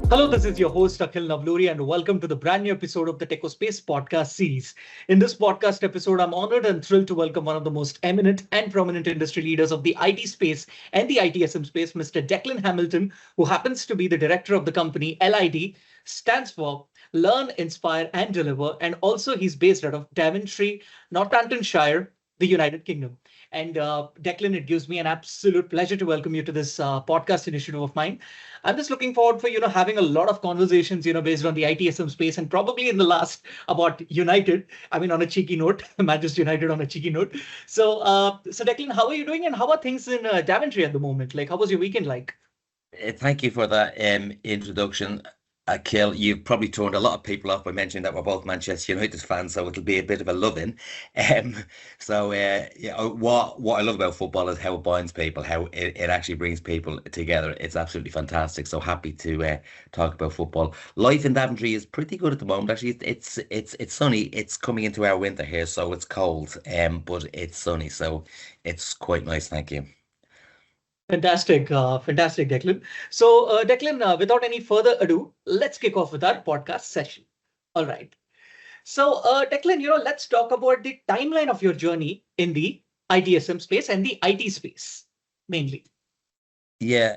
Hello, this is your host Akhil Navluri, and welcome to the brand new episode of the Techospace podcast series. In this podcast episode, I'm honored and thrilled to welcome one of the most eminent and prominent industry leaders of the IT space and the ITSM space, Mr. Declan Hamilton, who happens to be the director of the company LID, stands for Learn, Inspire, and Deliver, and also he's based out of Daventry, Northamptonshire, the United Kingdom. And Declan, it gives me an absolute pleasure to welcome you to this podcast initiative of mine. I'm just looking forward for having a lot of conversations based on the ITSM space, and probably in the last about United. I mean, on a cheeky note, Manchester United on a cheeky note. So Declan, how are you doing, and how are things in Daventry at the moment? Like, how was your weekend like? Thank you for that introduction, Akil. You've probably turned a lot of people off by mentioning that we're both Manchester United fans, so it'll be a bit of a love-in. Um, what I love about football is how it binds people, how it actually brings people together. It's absolutely fantastic. So happy to talk about football. Life in Daventry is pretty good at the moment. Actually, it's sunny. It's coming into our winter here, so it's cold. But it's sunny, so it's quite nice. Thank you. Fantastic, Declan. So, Declan, without any further ado, let's kick off with our podcast session. All right. So, Declan, let's talk about the timeline of your journey in the ITSM space and the IT space, mainly. Yeah,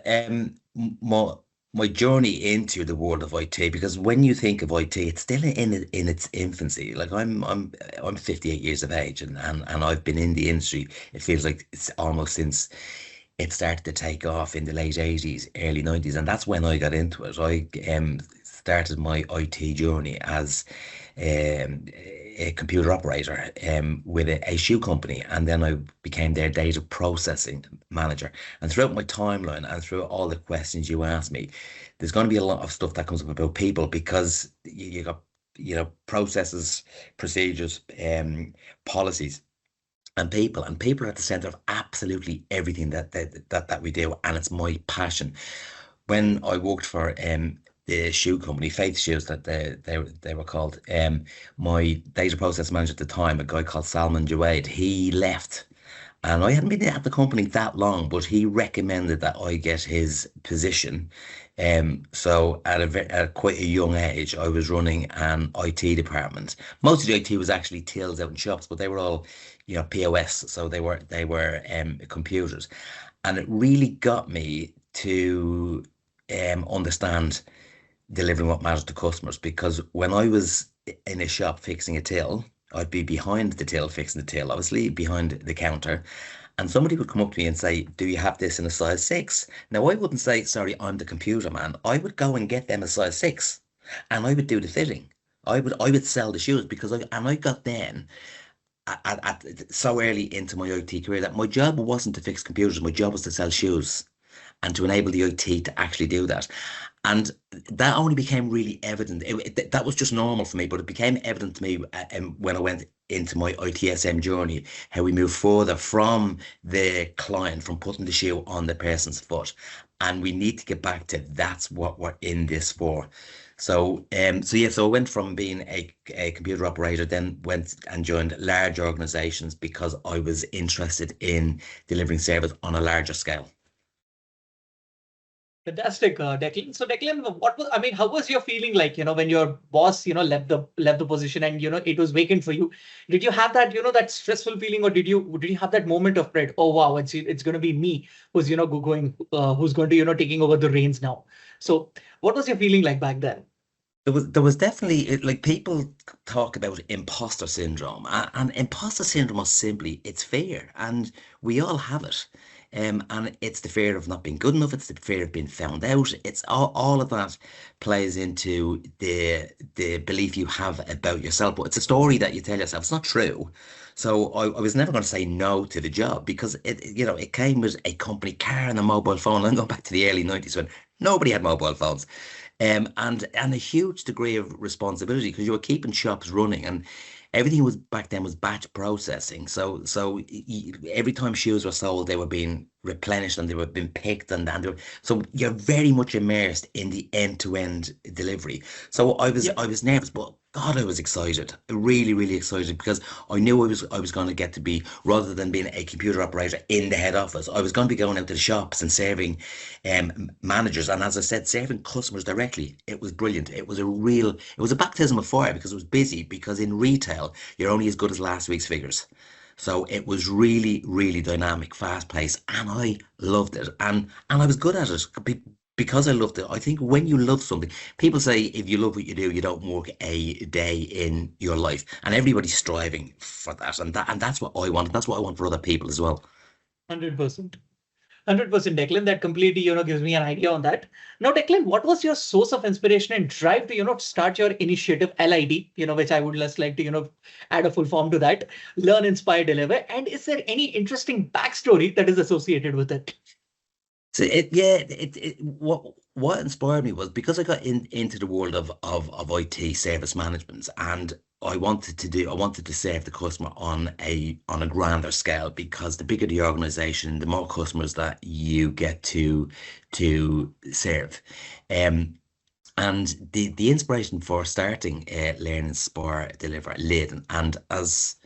my journey into the world of IT, because when you think of IT, it's still in its infancy. Like I'm 58 years of age, and I've been in the industry. It feels like it's almost since it started to take off in the late 80s, early 90s, and that's when I got into it. I started my IT journey as a computer operator with a shoe company, and then I became their data processing manager. And throughout my timeline and through all the questions you asked me, there's going to be a lot of stuff that comes up about people, because you got processes, procedures, policies, and people are at the center of absolutely everything that we do, and it's my passion. When I worked for the shoe company, Faith Shoes, that they were called, my data process manager at the time, a guy called Salman Jawed, he left. And I hadn't been at the company that long, but he recommended that I get his position. So at quite a young age, I was running an IT department. Most of the IT was actually tills out in shops, but they were all, POS. So they were computers, and it really got me to understand delivering what matters to customers. Because when I was in a shop fixing a till, I'd be behind the till, fixing the till, obviously behind the counter. And somebody would come up to me and say, "Do you have this in a size 6?" Now, I wouldn't say, "Sorry, I'm the computer man." I would go and get them a size 6, and I would do the fitting. I would sell the shoes, because I got then so early into my IT career that my job wasn't to fix computers. My job was to sell shoes and to enable the IT to actually do that. And that only became really evident. That was just normal for me, but it became evident to me when I went into my ITSM journey, how we move further from the client, from putting the shoe on the person's foot. And we need to get back to that's what we're in this for. So I went from being a computer operator, then went and joined large organizations because I was interested in delivering service on a larger scale. Fantastic, Declan. So, Declan, how was your feeling like, when your boss, left the position, and it was vacant for you? Did you have that, that stressful feeling, or did you have that moment of pride? Oh wow, it's going to be me who's, who's going to, taking over the reins now. So, what was your feeling like back then? There was definitely like, people talk about imposter syndrome, and imposter syndrome is simply, it's fear, and we all have it. And it's the fear of not being good enough. It's the fear of being found out. It's all of that plays into the belief you have about yourself. But it's a story that you tell yourself. It's not true. So I was never going to say no to the job, because it came with a company car and a mobile phone. I'm going back to the early 90s when nobody had mobile phones. And a huge degree of responsibility, because you were keeping shops running, and everything was back then was batch processing. So every time shoes were sold, they were being replenished and they were being picked so you're very much immersed in the end-to-end delivery. So Yeah. I was nervous, but God, I was excited, really, really excited because I knew I was going to get to be, rather than being a computer operator in the head office, I was going to be going out to the shops and serving managers, and as I said, serving customers directly. It was brilliant. It was a baptism of fire because it was busy, because in retail you're only as good as last week's figures. So it was really, really dynamic, fast paced, and I loved it. And I was good at it because I loved it. I think when you love something, people say if you love what you do, you don't work a day in your life. And everybody's striving for that. And that's what I want. That's what I want for other people as well. 100%. 100% Declan, that completely, gives me an idea on that. Now, Declan, what was your source of inspiration and drive to, start your initiative LID, which I would just like to, add a full form to that, learn, inspire, deliver. And is there any interesting backstory that is associated with it? So what inspired me was because I got into the world of IT service management, and I wanted to serve the customer on a grander scale, because the bigger the organization, the more customers that you get to serve. And the inspiration for starting Learn, Inspire, Deliver, LID, and as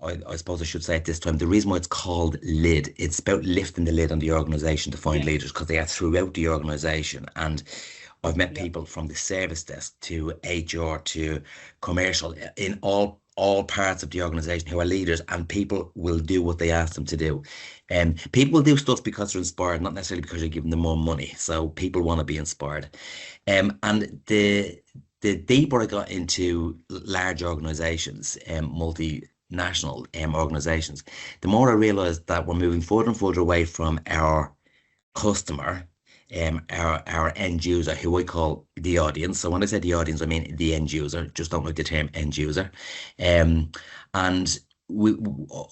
I suppose I should say at this time, the reason why it's called LID, it's about lifting the lid on the organization to find Yeah. leaders, because they are throughout the organization. And I've met Yeah. people from the service desk to HR to commercial in all parts of the organization who are leaders, and people will do what they ask them to do. And people will do stuff because they're inspired, not necessarily because you're giving them more money. So people want to be inspired. And the deeper I got into large organizations, multinational organizations, the more I realized that we're moving further and further away from our customer, our end user, who I call the audience. So when I say the audience, I mean the end user. Just don't like the term end user. Um, and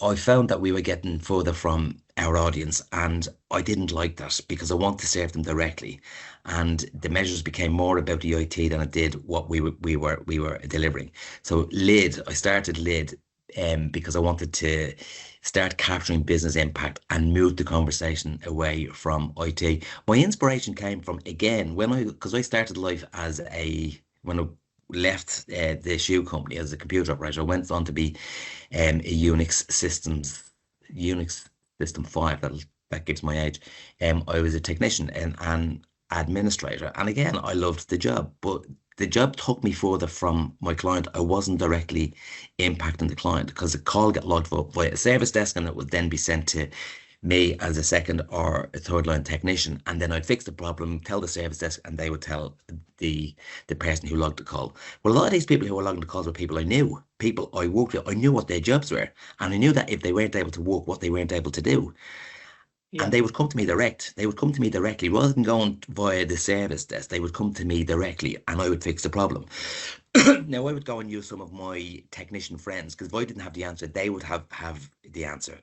I found that we were getting further from our audience, and I didn't like that because I want to serve them directly. And the measures became more about the IT than it did what we were delivering. So I started LID because I wanted to start capturing business impact and move the conversation away from IT. My inspiration came from, again, because I started life when I left the shoe company as a computer operator, I went on to be a Unix system 5, that gives my age. I was a technician and an administrator. And again, I loved the job, but the job took me further from my client. I wasn't directly impacting the client because the call got logged via a service desk, and it would then be sent to me as a second or a third line technician. And then I'd fix the problem, tell the service desk, and they would tell the person who logged the call. Well, a lot of these people who were logging the calls were people I knew, people I worked with. I knew what their jobs were, and I knew that if they weren't able to work, what they weren't able to do. And Yeah. they would come to me direct. They would come to me directly rather than going via the service desk. They would come to me directly, and I would fix the problem. Now, I would go and use some of my technician friends, because if I didn't have the answer, they would have the answer.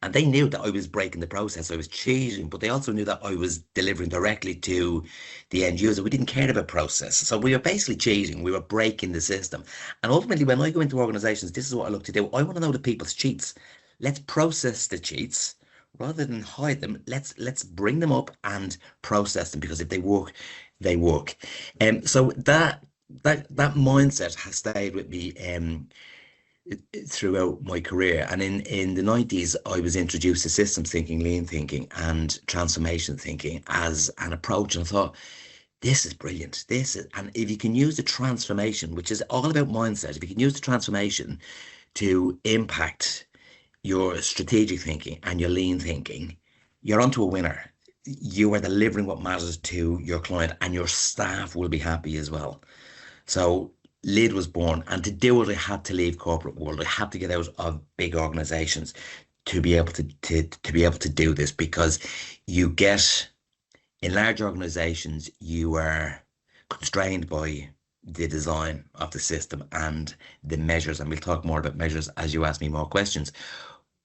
And they knew that I was breaking the process. I was cheating, but they also knew that I was delivering directly to the end user. We didn't care about process. So we were basically cheating. We were breaking the system. And ultimately, when I go into organizations, this is what I look to do. I want to know the people's cheats. Let's process the cheats rather than hide them. Let's bring them up and process them, because if they work, they work. So that mindset has stayed with me throughout my career. And in the 90s, I was introduced to systems thinking, lean thinking, and transformation thinking as an approach. And I thought, this is brilliant. And if you can use the transformation, which is all about mindset, if you can use the transformation to impact your strategic thinking and your lean thinking, you're onto a winner. You are delivering what matters to your client, and your staff will be happy as well. So LID was born, and to do it, I had to leave corporate world. I had to get out of big organizations to be able to be able to do this, because you get in large organizations, you are constrained by the design of the system and the measures, and we'll talk more about measures as you ask me more questions.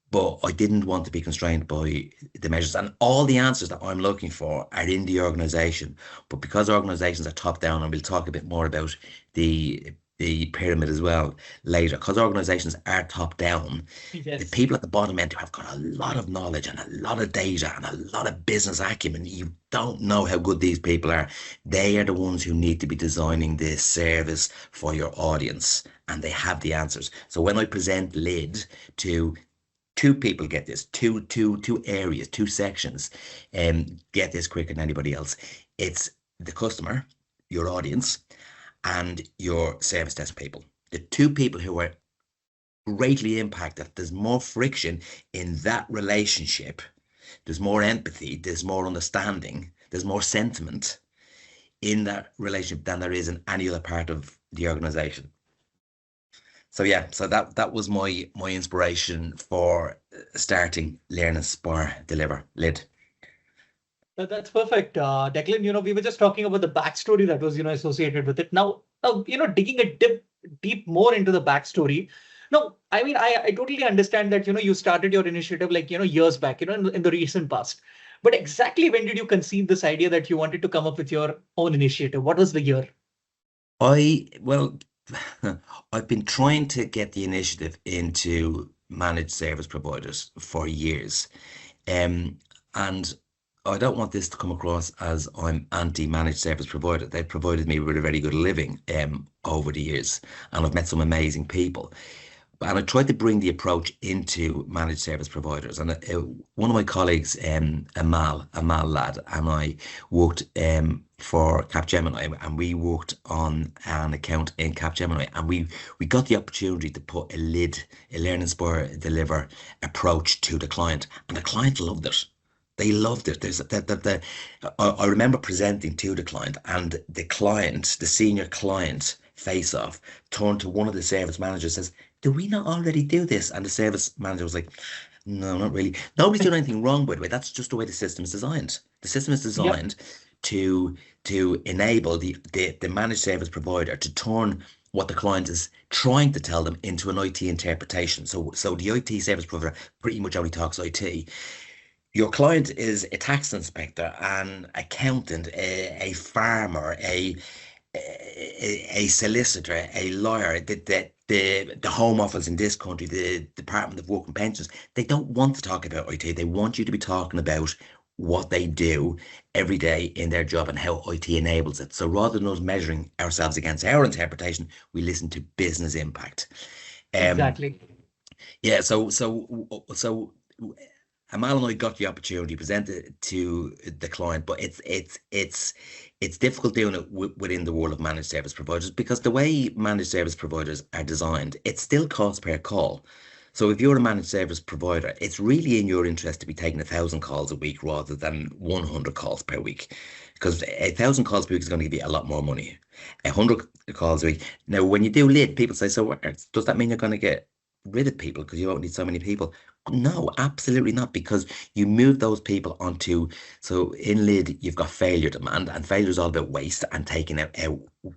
But I didn't want to be constrained by the measures, and all the answers that I'm looking for are in the organization. But because organizations are top down, and we'll talk a bit more about the the pyramid as well later, because organizations are top down. The Yes. people at the bottom end who have got a lot of knowledge and a lot of data and a lot of business acumen, you don't know how good these people are. They are the ones who need to be designing this service for your audience, and they have the answers. So when I present lid to two people, get this, two areas, two sections, get this quicker than anybody else. It's the customer, your audience, and your service desk people. The two people who are greatly impacted. There's more friction in that relationship. There's more empathy. There's more understanding. There's more sentiment in that relationship than there is in any other part of the organization. So yeah, so that was my inspiration for starting Learn, Inspire, Deliver Lid. That's perfect, Declan. We were just talking about the backstory that was, associated with it. Now, digging a deep more into the backstory. No, I mean, I totally understand that, you started your initiative like, years back, in the recent past. But exactly when did you conceive this idea that you wanted to come up with your own initiative? What was the year? Well, I've been trying to get the initiative into managed service providers for years. And I don't want this to come across as I'm anti-managed service provider. They've provided me with a very good living over the years, and I've met some amazing people. And I tried to bring the approach into managed service providers. And one of my colleagues, Amal lad, and I worked for Capgemini, and we worked on an account in Capgemini, and we got the opportunity to put a Learn, Inspire, Deliver approach to the client, and the client loved it. They loved it. I remember presenting to the client, and the senior client face off, turned to one of the service managers, says, "Do we not already do this?" And the service manager was like, "No, not really. Nobody's doing anything wrong, by the way. That's just the way the system is designed. The system is Yep. designed to enable the managed service provider to turn what the client is trying to tell them into an IT interpretation. So the IT service provider pretty much only talks IT. Your client is a tax inspector, an accountant, a farmer, a solicitor, a lawyer, the Home Office in this country, the Department of Work and Pensions. They don't want to talk about IT. They want you to be talking about what they do every day in their job and how IT enables it. So rather than us measuring ourselves against our interpretation, we listen to business impact. Um, Exactly. yeah, so Amal and I got the opportunity to present it to the client, but it's difficult doing it within the world of managed service providers, because the way managed service providers are designed, it's still cost per call. So if you're a managed service provider, it's really in your interest to be taking 1,000 calls a week rather than 100 calls per week, because 1,000 calls per week is going to give you a lot more money. 100 calls a week. Now, when you do lead, people say, so does that mean you're going to get rid of people because you won't need so many people? No, absolutely not, because you move those people onto, so in lid, you've got failure demand, and failure is all about waste and taking out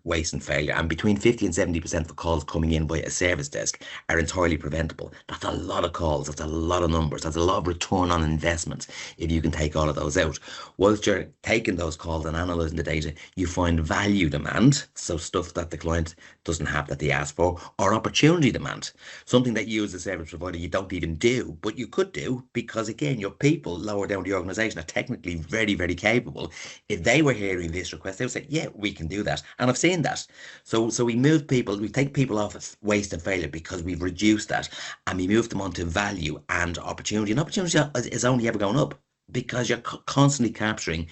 waste and failure. And between 50 and 70% of the calls coming in by a service desk are entirely preventable. That's a lot of calls. That's a lot of numbers. That's a lot of return on investment if you can take all of those out. Whilst you're taking those calls and analyzing the data, you find value demand, so stuff that the client doesn't have that they ask for, or opportunity demand, something that you as a service provider you don't even do, but you could do, because again, your people lower down the organization are technically very, very capable. If they were hearing this request, they would say, yeah, we can do that. And I've seen that. So we take people off of waste and failure because we've reduced that, and we move them onto value and opportunity. And opportunity is only ever going up because you're constantly capturing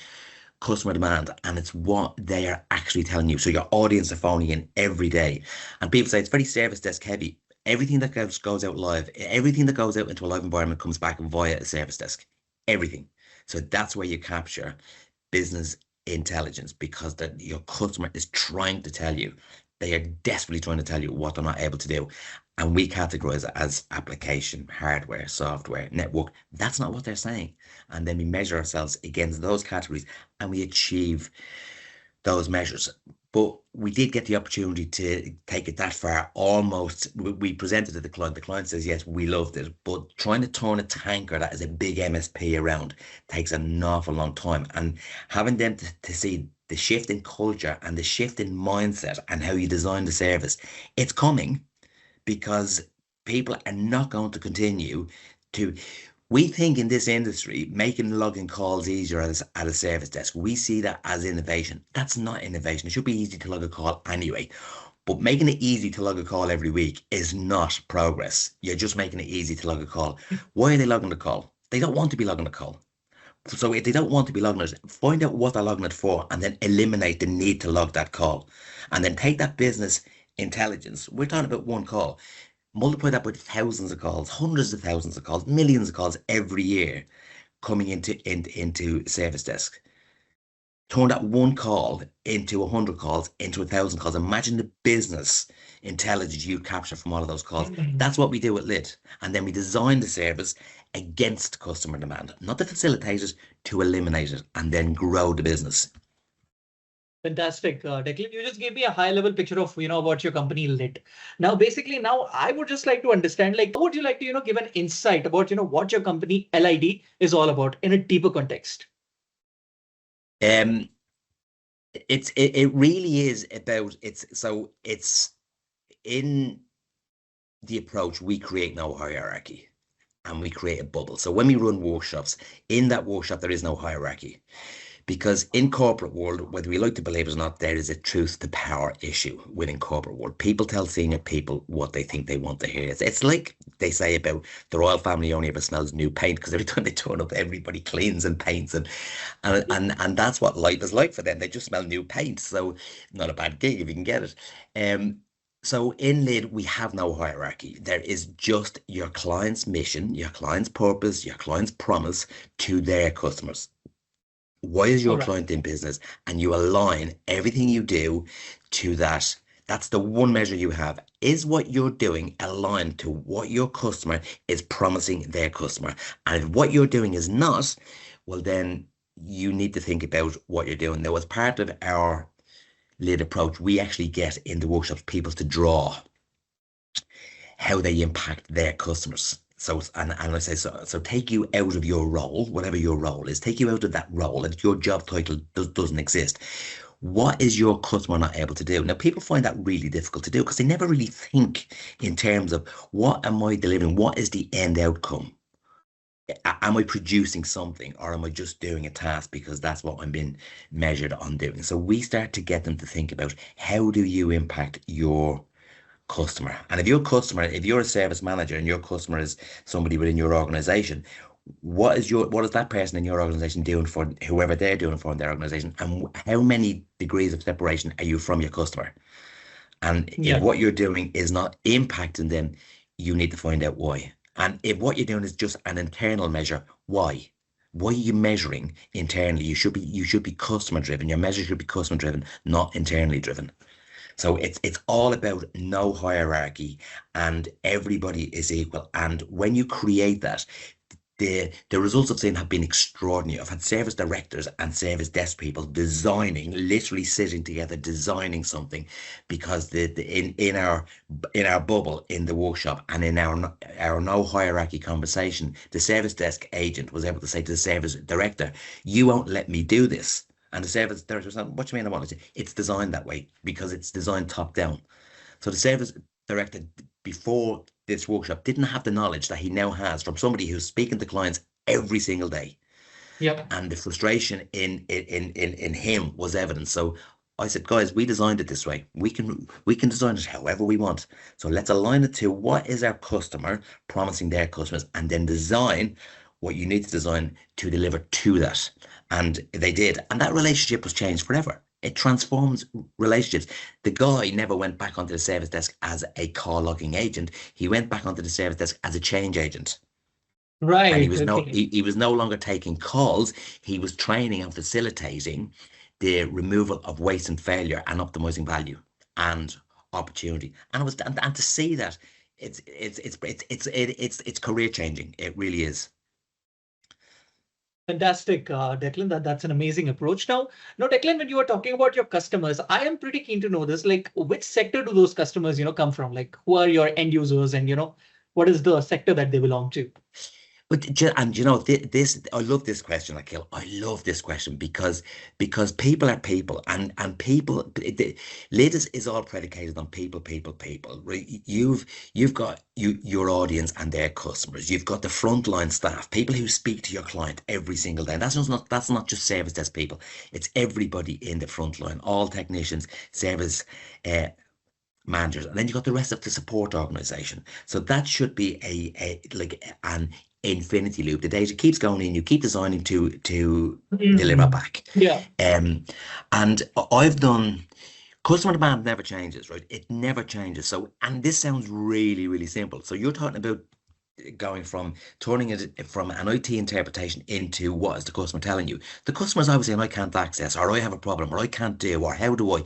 customer demand, and it's what they are actually telling you. So your audience are phoning in every day, and people say it's very service desk heavy. Everything that goes out live, everything that goes out into a live environment comes back via a service desk. Everything. So that's where you capture business intelligence, because that your customer is trying to tell you. They are desperately trying to tell you what they're not able to do. And we categorize it as application, hardware, software, network. That's not what they're saying. And then we measure ourselves against those categories, and we achieve those measures. But we did get the opportunity to take it that far. Almost, we presented to the client. The client says, yes, we loved it. But trying to turn a tanker that is a big MSP around takes an awful long time. And having them to see the shift in culture and the shift in mindset and how you design the service, it's coming because people are not going to continue to. We think in this industry, making logging calls easier at a service desk, we see that as innovation. That's not innovation. It should be easy to log a call anyway. But making it easy to log a call every week is not progress. You're just making it easy to log a call. Why are they logging the call? They don't want to be logging a call. So if they don't want to be logging it, find out what they're logging it for and then eliminate the need to log that call. And then take that business intelligence. We're talking about one call. Multiply that with thousands of calls, hundreds of thousands of calls, millions of calls every year coming into service desk. Turn that one call into 100 calls, into 1,000 calls. Imagine the business intelligence you capture from all of those calls. That's what we do at Lit. And then we design the service against customer demand, not to facilitate it, to eliminate it, and then grow the business. Fantastic, Declan. You just gave me a high-level picture of about your company Lit. Now, basically, now I would just like to understand, like, how would you like to give an insight about what your company LID is all about in a deeper context? It really is about it's in the approach. We create no hierarchy and we create a bubble. So when we run workshops, in that workshop there is no hierarchy, because in corporate world, whether we like to believe it or not, there is a truth to power issue within corporate world. People tell senior people what they think they want to hear. It's like they say about the royal family only ever smells new paint, because every time they turn up, everybody cleans and paints, and that's what life is like for them. They just smell new paint. So not a bad gig if you can get it. So in Lid, we have no hierarchy. There is just your client's mission, your client's purpose, your client's promise to their customers. Why is your client in business? And you align everything you do to that. That's the one measure you have. Is what you're doing aligned to what your customer is promising their customer? And if what you're doing is not, well, then you need to think about what you're doing. Now, as part of our Lid approach, we actually get in the workshops people to draw how they impact their customers. So, and I say, so take you out of your role, whatever your role is, take you out of that role, and your job title doesn't exist. What is your customer not able to do? Now, people find that really difficult to do because they never really think in terms of what am I delivering? What is the end outcome? Am I producing something, or am I just doing a task because that's what I'm being measured on doing? So we start to get them to think about, how do you impact your customer? And if you're a service manager and your customer is somebody within your organization, what is that person in your organization doing for whoever they're doing for in their organization? And how many degrees of separation are you from your customer? And if what you're doing is not impacting them, you need to find out why. And if what you're doing is just an internal measure, why? Why are you measuring internally? You should be customer driven. Your measure should be customer driven, not internally driven. So it's all about no hierarchy and everybody is equal. And when you create that, the results I've seen have been extraordinary. I've had service directors and service desk people literally sitting together, designing something, because in our bubble in the workshop and in our no hierarchy conversation, the service desk agent was able to say to the service director, "You won't let me do this." And the service director said, "What do you mean I want it?" It's designed that way because it's designed top down. So the service director before this workshop didn't have the knowledge that he now has from somebody who's speaking to clients every single day. Yep. And the frustration in him was evident. So I said, guys, we designed it this way. We can design it however we want. So let's align it to what is our customer promising their customers, and then design what you need to design to deliver to that. And they did. And that relationship was changed forever. It transforms relationships. The guy never went back onto the service desk as a call logging agent. He went back onto the service desk as a change agent. Right. And he was no longer taking calls. He was training and facilitating the removal of waste and failure and optimizing value and opportunity. And to see that it's career changing. It really is. Fantastic, Declan. That's an amazing approach. Now, Declan, when you were talking about your customers, I am pretty keen to know this. Like, which sector do those customers, come from? Like, who are your end users, and what is the sector that they belong to? And you know this, I love this question, Akil. I love this question because people are people, and people. Lid is all predicated on people, people, people. Right? You've got your audience and their customers. You've got the frontline staff, people who speak to your client every single day. That's not just service desk people. It's everybody in the front line, all technicians, service. Managers, and then you got the rest of the support organization. So that should be a like an infinity loop. The data keeps going in, you keep designing to deliver Mhm. back. Yeah. Um, and I've done customer demand never changes, right? It never changes. So, and this sounds really, really simple. So you're talking about going from turning it from an IT interpretation into what is the customer telling you. The customer's always saying, I can't access, or I have a problem, or I can't do, or how do I?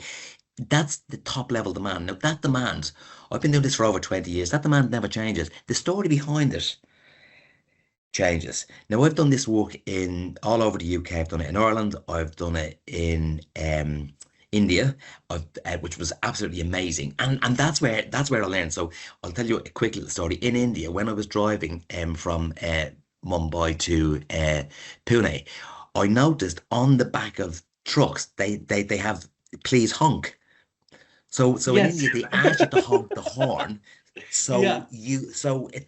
That's the top level demand. Now that demand, I've been doing this for over 20 years. That demand never changes. The story behind it changes. Now I've done this work in all over the UK. I've done it in Ireland. I've done it in India, which was absolutely amazing. And that's where I learned. So I'll tell you a quick little story. In India, when I was driving from Mumbai to Pune, I noticed on the back of trucks they have please honk. So in Yes. India, they ask you to honk the horn. Yeah.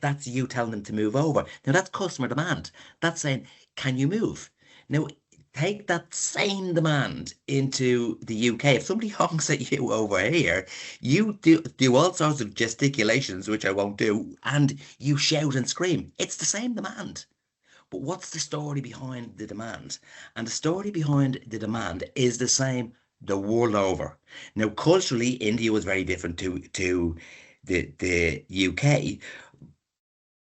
That's you telling them to move over. Now that's customer demand. That's saying, can you move? Now take that same demand into the UK. If somebody honks at you over here, you do all sorts of gesticulations, which I won't do, and you shout and scream. It's the same demand. But what's the story behind the demand? And the story behind the demand is the same the world over. Now, culturally, India was very different to the UK,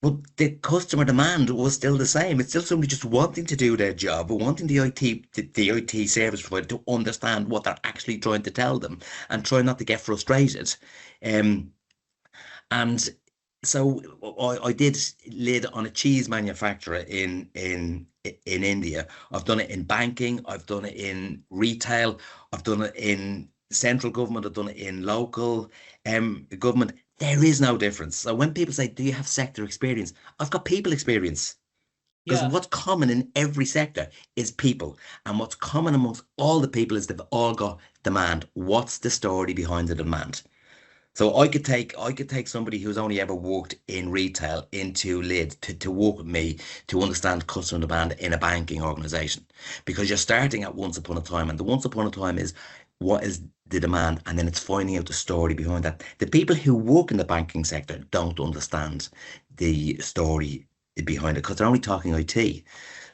but the customer demand was still the same. It's still somebody just wanting to do their job, wanting the IT service provider to understand what they're actually trying to tell them and try not to get frustrated. Um, and so I did lid on a cheese manufacturer in India. I've done it in banking. I've done it in retail. I've done it in central government. I've done it in local government. There is no difference. So when people say, "Do you have sector experience?" I've got people experience. Because Yeah. what's common in every sector is people, and what's common amongst all the people is they've all got demand. What's the story behind the demand? So I could take somebody who's only ever worked in retail into Lid to work with me to understand customer demand in a banking organization. Because you're starting at once upon a time, and the once upon a time is what is the demand, and then it's finding out the story behind that. The people who work in the banking sector don't understand the story behind it because they're only talking IT.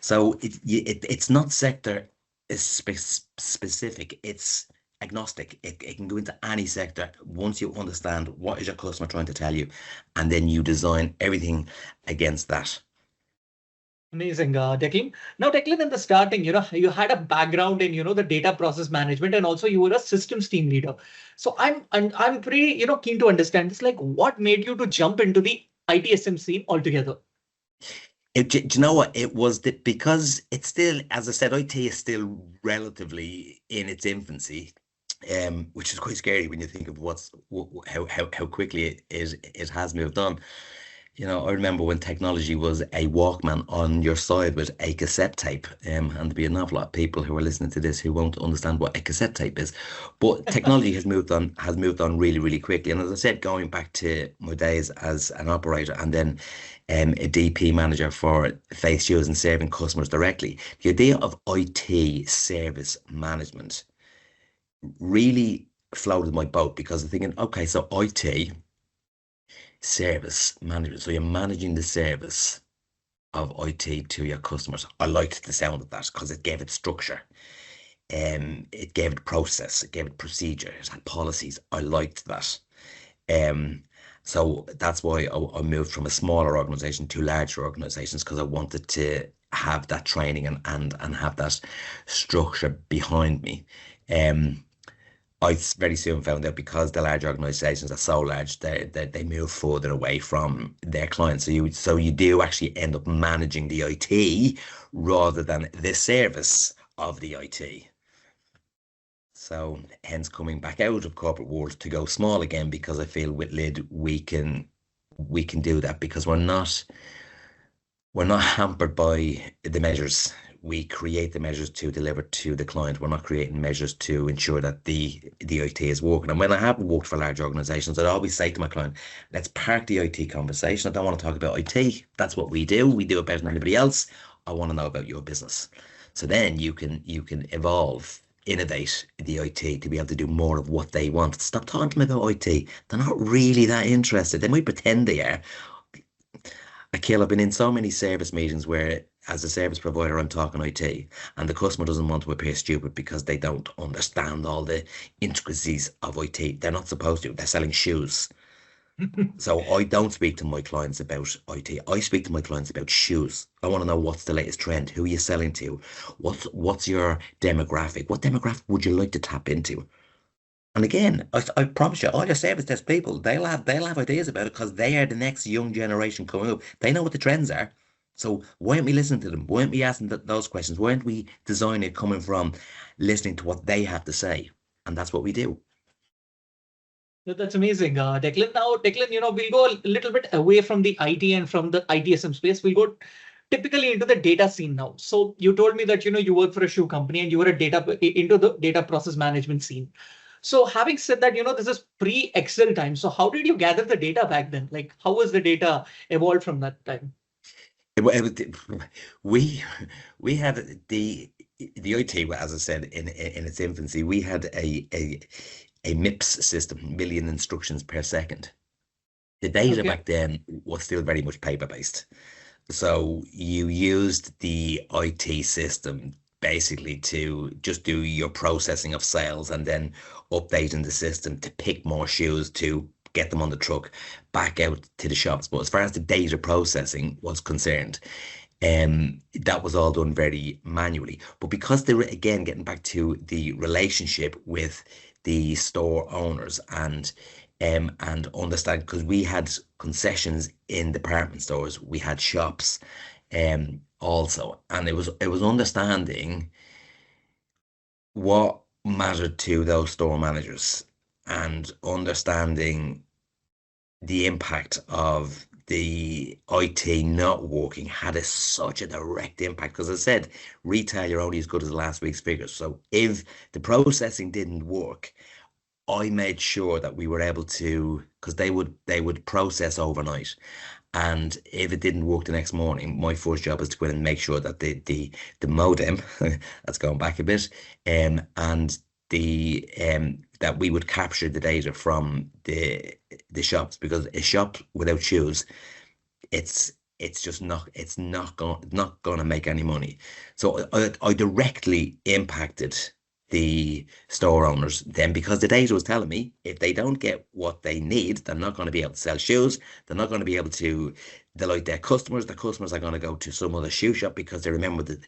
So it's not sector specific. It's agnostic. It can go into any sector once you understand what is your customer trying to tell you, and then you design everything against that. Amazing, Declan. Now, Declan, in the starting, you had a background in, the data process management, and also you were a systems team leader. So I'm pretty, keen to understand this. Like, what made you to jump into the ITSM scene altogether? Do you know what? It was that because it's still, as I said, IT is still relatively in its infancy, which is quite scary when you think of how quickly it has moved on. You know, I remember when technology was a Walkman on your side with a cassette tape, and there'd be an awful lot of people who are listening to this who won't understand what a cassette tape is. But technology has moved on really, really quickly. And as I said, going back to my days as an operator and then a DP manager for Face Shoes and serving customers directly, the idea of IT service management really floated my boat because I'm thinking, okay, so IT service management. So you're managing the service of IT to your customers. I liked the sound of that because it gave it structure. It gave it process, it gave it procedure, it had policies. I liked that. Um, so that's why I moved from a smaller organization to larger organizations because I wanted to have that training and have that structure behind me. Um, I very soon found out because the large organizations are so large, they move further away from their clients. So you do actually end up managing the IT rather than the service of the IT. So hence coming back out of corporate world to go small again because I feel with Lid we can do that because we're not hampered by the measures. We create the measures to deliver to the client. We're not creating measures to ensure that the IT is working. And when I have worked for large organizations, I'd always say to my client, let's park the IT conversation. I don't want to talk about IT. That's what we do. We do it better than anybody else. I want to know about your business. So then you can evolve, innovate the IT to be able to do more of what they want. Stop talking to them about IT. They're not really that interested. They might pretend they are. Akil, I've been in so many service meetings where, as a service provider, I'm talking IT, and the customer doesn't want to appear stupid because they don't understand all the intricacies of IT. They're not supposed to. They're selling shoes. So I don't speak to my clients about IT. I speak to my clients about shoes. I want to know what's the latest trend, who are you selling to, what's your demographic, what demographic would you like to tap into? And again, I promise you, all your service desk people, they'll have ideas about it because they are the next young generation coming up. They know what the trends are. So why aren't we listening to them? Why aren't we asking those questions? Why aren't we designing it coming from listening to what they have to say? And that's what we do. That's amazing, Declan. Now, Declan, we'll go a little bit away from the IT and from the ITSM space. We'll go typically into the data scene now. So you told me that you work for a shoe company and you were into the data process management scene. So having said that, this is pre-Excel time. So how did you gather the data back then? Like, how was the data evolved from that time? We we had the IT, as I said, in its infancy. We had a MIPS system, million instructions per second. The data Okay. back then was still very much paper based. So you used the IT system basically to just do your processing of sales and then updating the system to pick more shoes to get them on the truck back out to the shops. But as far as the data processing was concerned, that was all done very manually. But because they were, again, getting back to the relationship with the store owners and understand, because we had concessions in department stores, we had shops also, and it was understanding what mattered to those store managers and understanding the impact of the IT not working had such a direct impact. Because as I said, retail, you're only as good as last week's figures. So if the processing didn't work, I made sure that we were able to, because they would process overnight. And if it didn't work the next morning, my first job is to go in and make sure that the modem, that's going back a bit, and the that we would capture the data from the shops, because a shop without shoes, it's just not going to make any money. So I directly impacted the store owners then, because the data was telling me if they don't get what they need, they're not going to be able to sell shoes. They're not going to be able to delight their customers. The customers are going to go to some other shoe shop because they remember that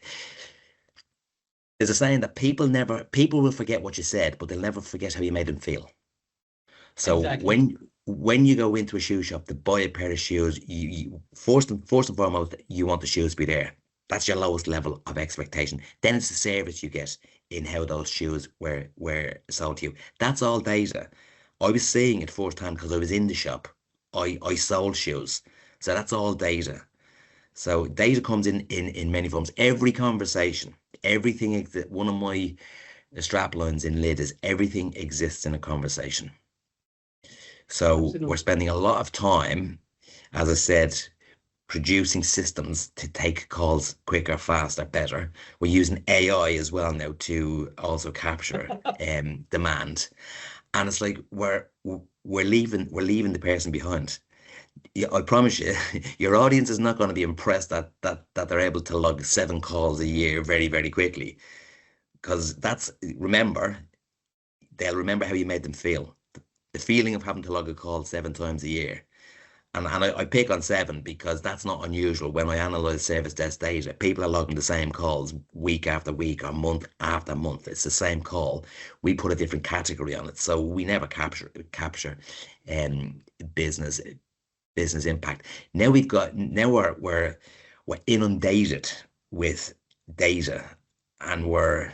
there's a saying that people will forget what you said, but they'll never forget how you made them feel. So Exactly. when you go into a shoe shop to buy a pair of shoes, you first and foremost, you want the shoes to be there. That's your lowest level of expectation. Then it's the service you get in how those shoes were sold to you. That's all data. I was seeing it firsthand because I was in the shop. I sold shoes. So that's all data. So data comes in many forms. Every conversation, everything, one of my strap lines in Lid is everything exists in a conversation. So we're Absolutely. spending a lot of time, as I said, producing systems to take calls quicker, faster, better. We're using AI as well now to also capture demand. And it's like we're leaving the person behind. Yeah, I promise you, your audience is not going to be impressed that they're able to log 7 calls a year very, very quickly. Because they'll remember how you made them feel. The feeling of having to log a call 7 times a year. And I pick on 7 because that's not unusual. When I analyze service desk data, people are logging the same calls week after week or month after month. It's the same call. We put a different category on it, so we never capture um business business impact. Now we're inundated with data, and we're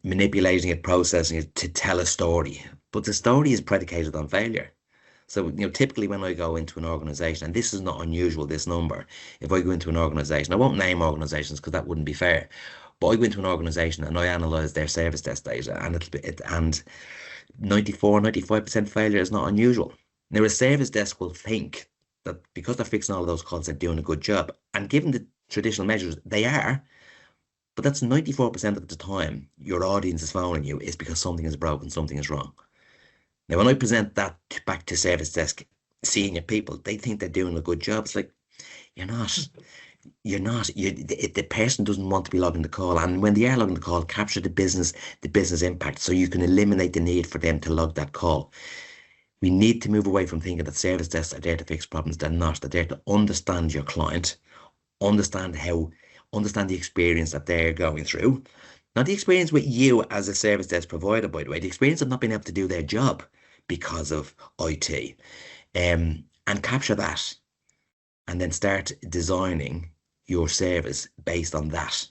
manipulating it, processing it to tell a story. But the story is predicated on failure. So, typically when I go into an organization, and this is not unusual, this number, if I go into an organization, I won't name organizations because that wouldn't be fair, but I go into an organization and I analyze their service desk data, and and 94, 95% failure is not unusual. Now, a service desk will think that because they're fixing all of those calls, they're doing a good job. And given the traditional measures, they are, but that's 94% of the time your audience is phoning you is because something is broken, something is wrong. Now, when I present that back to service desk senior people, they think they're doing a good job. It's like, you're not. You're not. The person doesn't want to be logging the call, and when they are logging the call, capture the business impact, so you can eliminate the need for them to log that call. We need to move away from thinking that service desks are there to fix problems. They're not. They're there to understand your client, understand the experience that they're going through. Not the experience with you as a service desk provider, by the way, the experience of not being able to do their job because of IT. And capture that and then start designing your service based on that.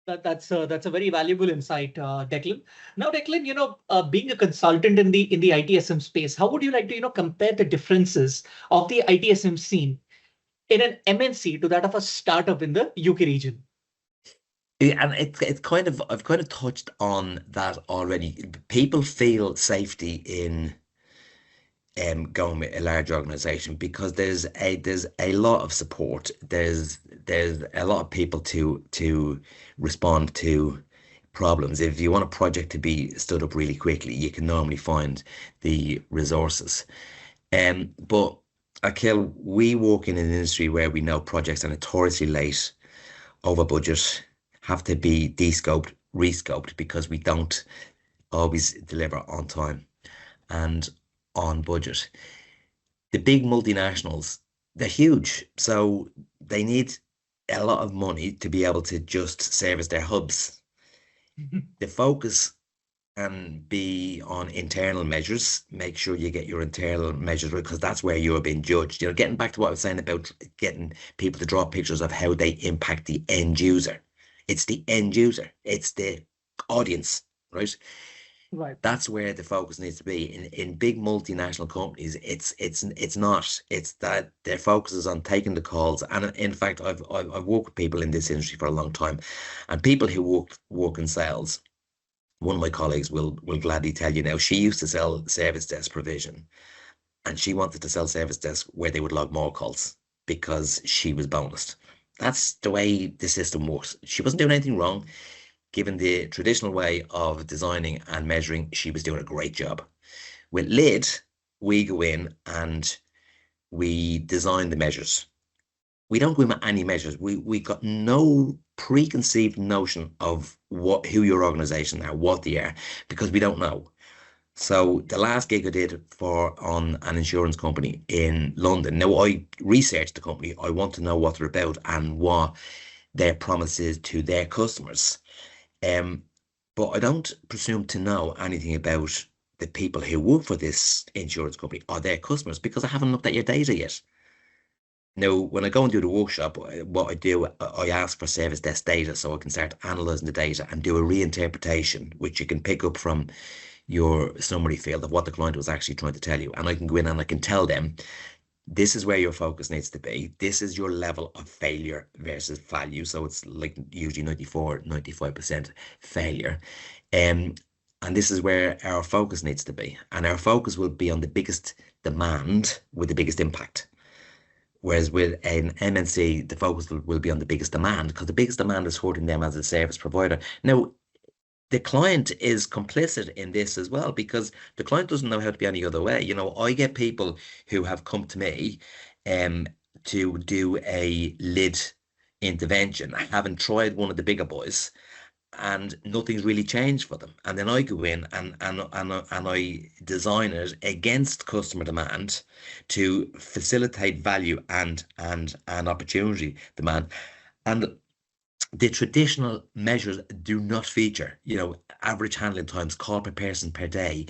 That's a very valuable insight, Declan. Now, Declan, being a consultant in the ITSM space, how would you like to compare the differences of the ITSM scene in an MNC to that of a startup in the UK region? And it's kind of, I've kind of touched on that already. People feel safety in going with a large organization because there's a lot of support. There's a lot of people to respond to problems. If you want a project to be stood up really quickly, you can normally find the resources. But Akil, we work in an industry where we know projects are notoriously late, over budget, have to be de-scoped, re-scoped because we don't always deliver on time and on budget. The big multinationals, they're huge, so they need a lot of money to be able to just service their hubs. The focus can be on internal measures. Make sure you get your internal measures right because that's where you're being judged. Getting back to what I was saying about getting people to draw pictures of how they impact the end user. It's the end user. It's the audience, right? Right. That's where the focus needs to be. In big multinational companies, it's not. It's that their focus is on taking the calls. And in fact, I've worked with people in this industry for a long time, and people who work in sales. One of my colleagues will gladly tell you now. She used to sell service desk provision, and she wanted to sell service desk where they would log more calls because she was bonused. That's the way the system works. She wasn't doing anything wrong. Given the traditional way of designing and measuring, she was doing a great job. With LID, we go in and we design the measures. We don't go in with any measures. We got no preconceived notion of who your organization are, what they are, because we don't know. So the last gig I did on an insurance company in London. Now I researched the company. I want to know what they're about and what their promise is to their customers. But I don't presume to know anything about the people who work for this insurance company or their customers because I haven't looked at your data yet. Now, when I go and do the workshop, what I do, I ask for service desk data so I can start analyzing the data and do a reinterpretation, which you can pick up from your summary field of what the client was actually trying to tell you. And I can go in and I can tell them, this is where your focus needs to be. This is your level of failure versus value. So it's like usually 94, 95% failure. And this is where our focus needs to be. And our focus will be on the biggest demand with the biggest impact. Whereas with an MNC, the focus will be on the biggest demand because the biggest demand is hurting them as a service provider. Now, the client is complicit in this as well because the client doesn't know how to be any other way. I get people who have come to me to do a LID intervention. I haven't tried one of the bigger boys and nothing's really changed for them. And then I go in and I design it against customer demand to facilitate value and opportunity demand. And the traditional measures do not feature, average handling times, call per person per day,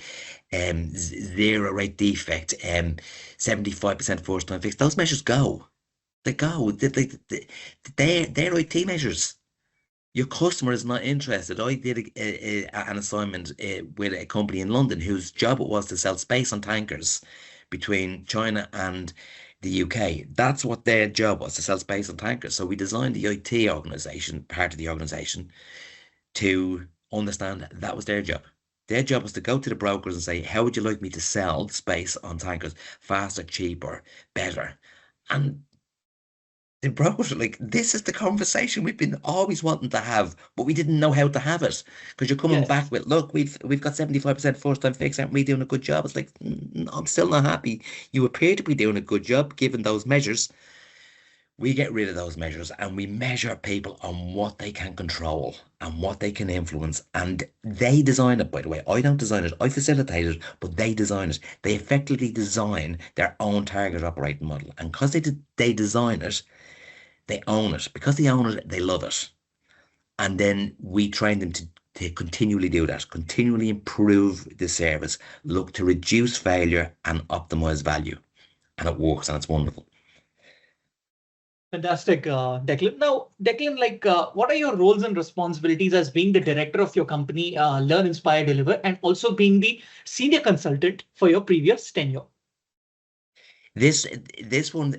zero rate defect, 75% first time fix. Those measures go. They go. They're IT measures. Your customer is not interested. I did an assignment with a company in London whose job it was to sell space on tankers between China and the UK. That's what their job was, to sell space on tankers. So we designed the IT organization, part of the organization, to understand that was their job. Their job was to go to the brokers and say, how would you like me to sell space on tankers faster, cheaper, better? And the brokers were like, this is the conversation we've been always wanting to have, but we didn't know how to have it. Because you're coming back Yes. with, look, we've got 75% first time fix, aren't we doing a good job? It's like, I'm still not happy. You appear to be doing a good job given those measures. We get rid of those measures and we measure people on what they can control and what they can influence. And they design it, by the way. I don't design it, I facilitate it, but they design it. They effectively design their own target operating model. And because they design it, they own it. Because they own it, they love it. And then we train them to continually do that, continually improve the service, look to reduce failure and optimize value. And it works and it's wonderful. Fantastic, Declan. Now, Declan, what are your roles and responsibilities as being the director of your company, Learn, Inspire, Deliver, and also being the senior consultant for your previous tenure? This this one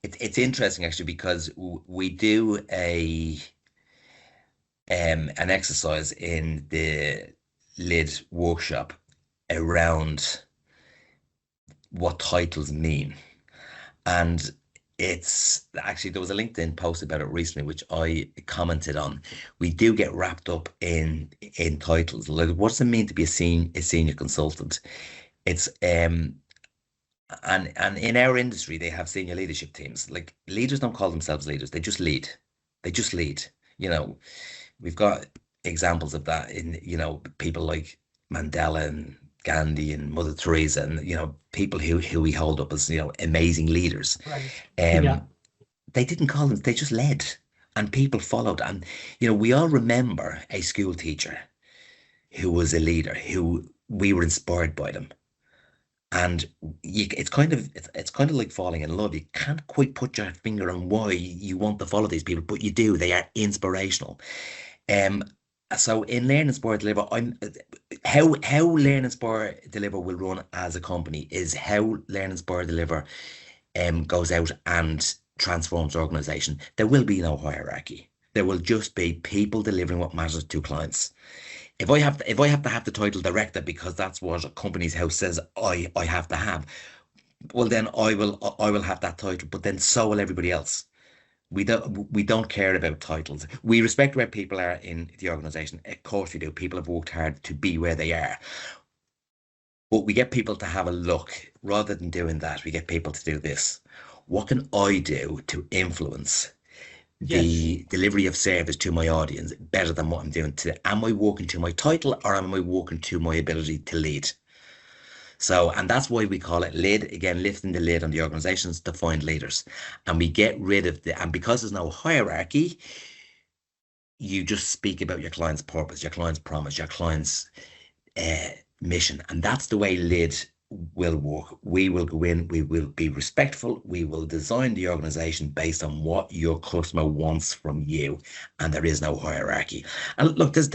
it's interesting actually because we do an exercise in the lid workshop around what titles mean. And it's actually, there was a LinkedIn post about it recently, which I commented on. We do get wrapped up in titles. Like, what does it mean to be a senior consultant? It's and in our industry they have senior leadership teams. Like, leaders don't call themselves leaders; they just lead. They just lead. You know, we've got examples of that in, people like Mandela and Gandhi and Mother Teresa, and people who we hold up as amazing leaders. Right. Yeah. Um, they didn't call them; they just led, and people followed. And we all remember a school teacher who was a leader, who we were inspired by them. And it's kind of like falling in love. You can't quite put your finger on why you want to follow these people, but you do. They are inspirational. Um, so in Learn, Inspire, Deliver, how Learn, Inspire, Deliver will run as a company is how Learn, Inspire, Deliver goes out and transforms the organization. There will be no hierarchy. There will just be people delivering what matters to clients. If I have to have the title director because that's what a company's house says I have to have, well then I will have that title, but then so will everybody else. We don't care about titles. We respect where people are in the organization. Of course we do. People have worked hard to be where they are. But we get people to have a look. Rather than doing that, we get people to do this. What can I do to influence Yes. the delivery of service to my audience better than what I'm doing today? Am I working to my title or am I working to my ability to lead? So, and that's why we call it lid, again, lifting the lid on the organizations to find leaders. And we get rid of and because there's no hierarchy, you just speak about your client's purpose, your client's promise, your client's uh, mission. And that's the way lid will work. We will go in, we will be respectful, we will design the organization based on what your customer wants from you, and there is no hierarchy. And look, there's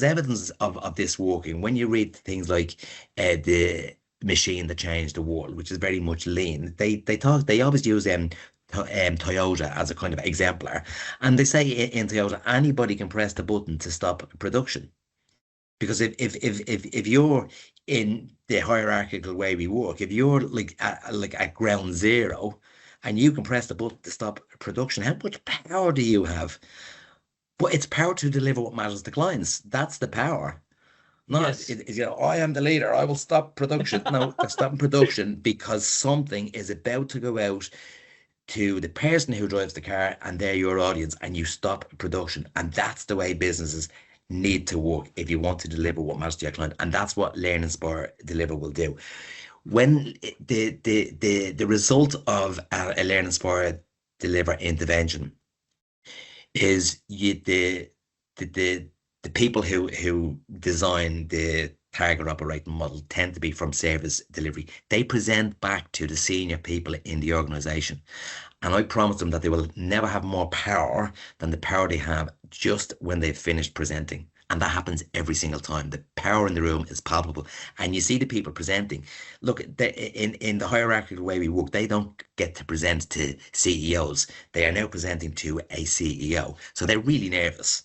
evidence of this working when you read things like the machine that changed the world, which is very much lean. They always use Toyota as a kind of exemplar, and they say in Toyota anybody can press the button to stop production. Because if you're in the hierarchical way we work, if you're like at ground zero and you can press the button to stop production, how much power do you have? But it's power to deliver what matters to clients. That's the power. Not Yes. I am the leader, I will stop production. No, they're stopping production because something is about to go out to the person who drives the car and they're your audience, and you stop production. And that's the way businesses need to work if you want to deliver what matters to your client. And that's what Learn, Inspire, Deliver will do. When the result of a Learn, Inspire, Deliver intervention is the people who design the target operating model tend to be from service delivery. They present back to the senior people in the organization. And I promise them that they will never have more power than the power they have just when they've finished presenting. And that happens every single time. The power in the room is palpable. And you see the people presenting. Look, in the hierarchical way we work, they don't get to present to CEOs. They are now presenting to a CEO. So they're really nervous.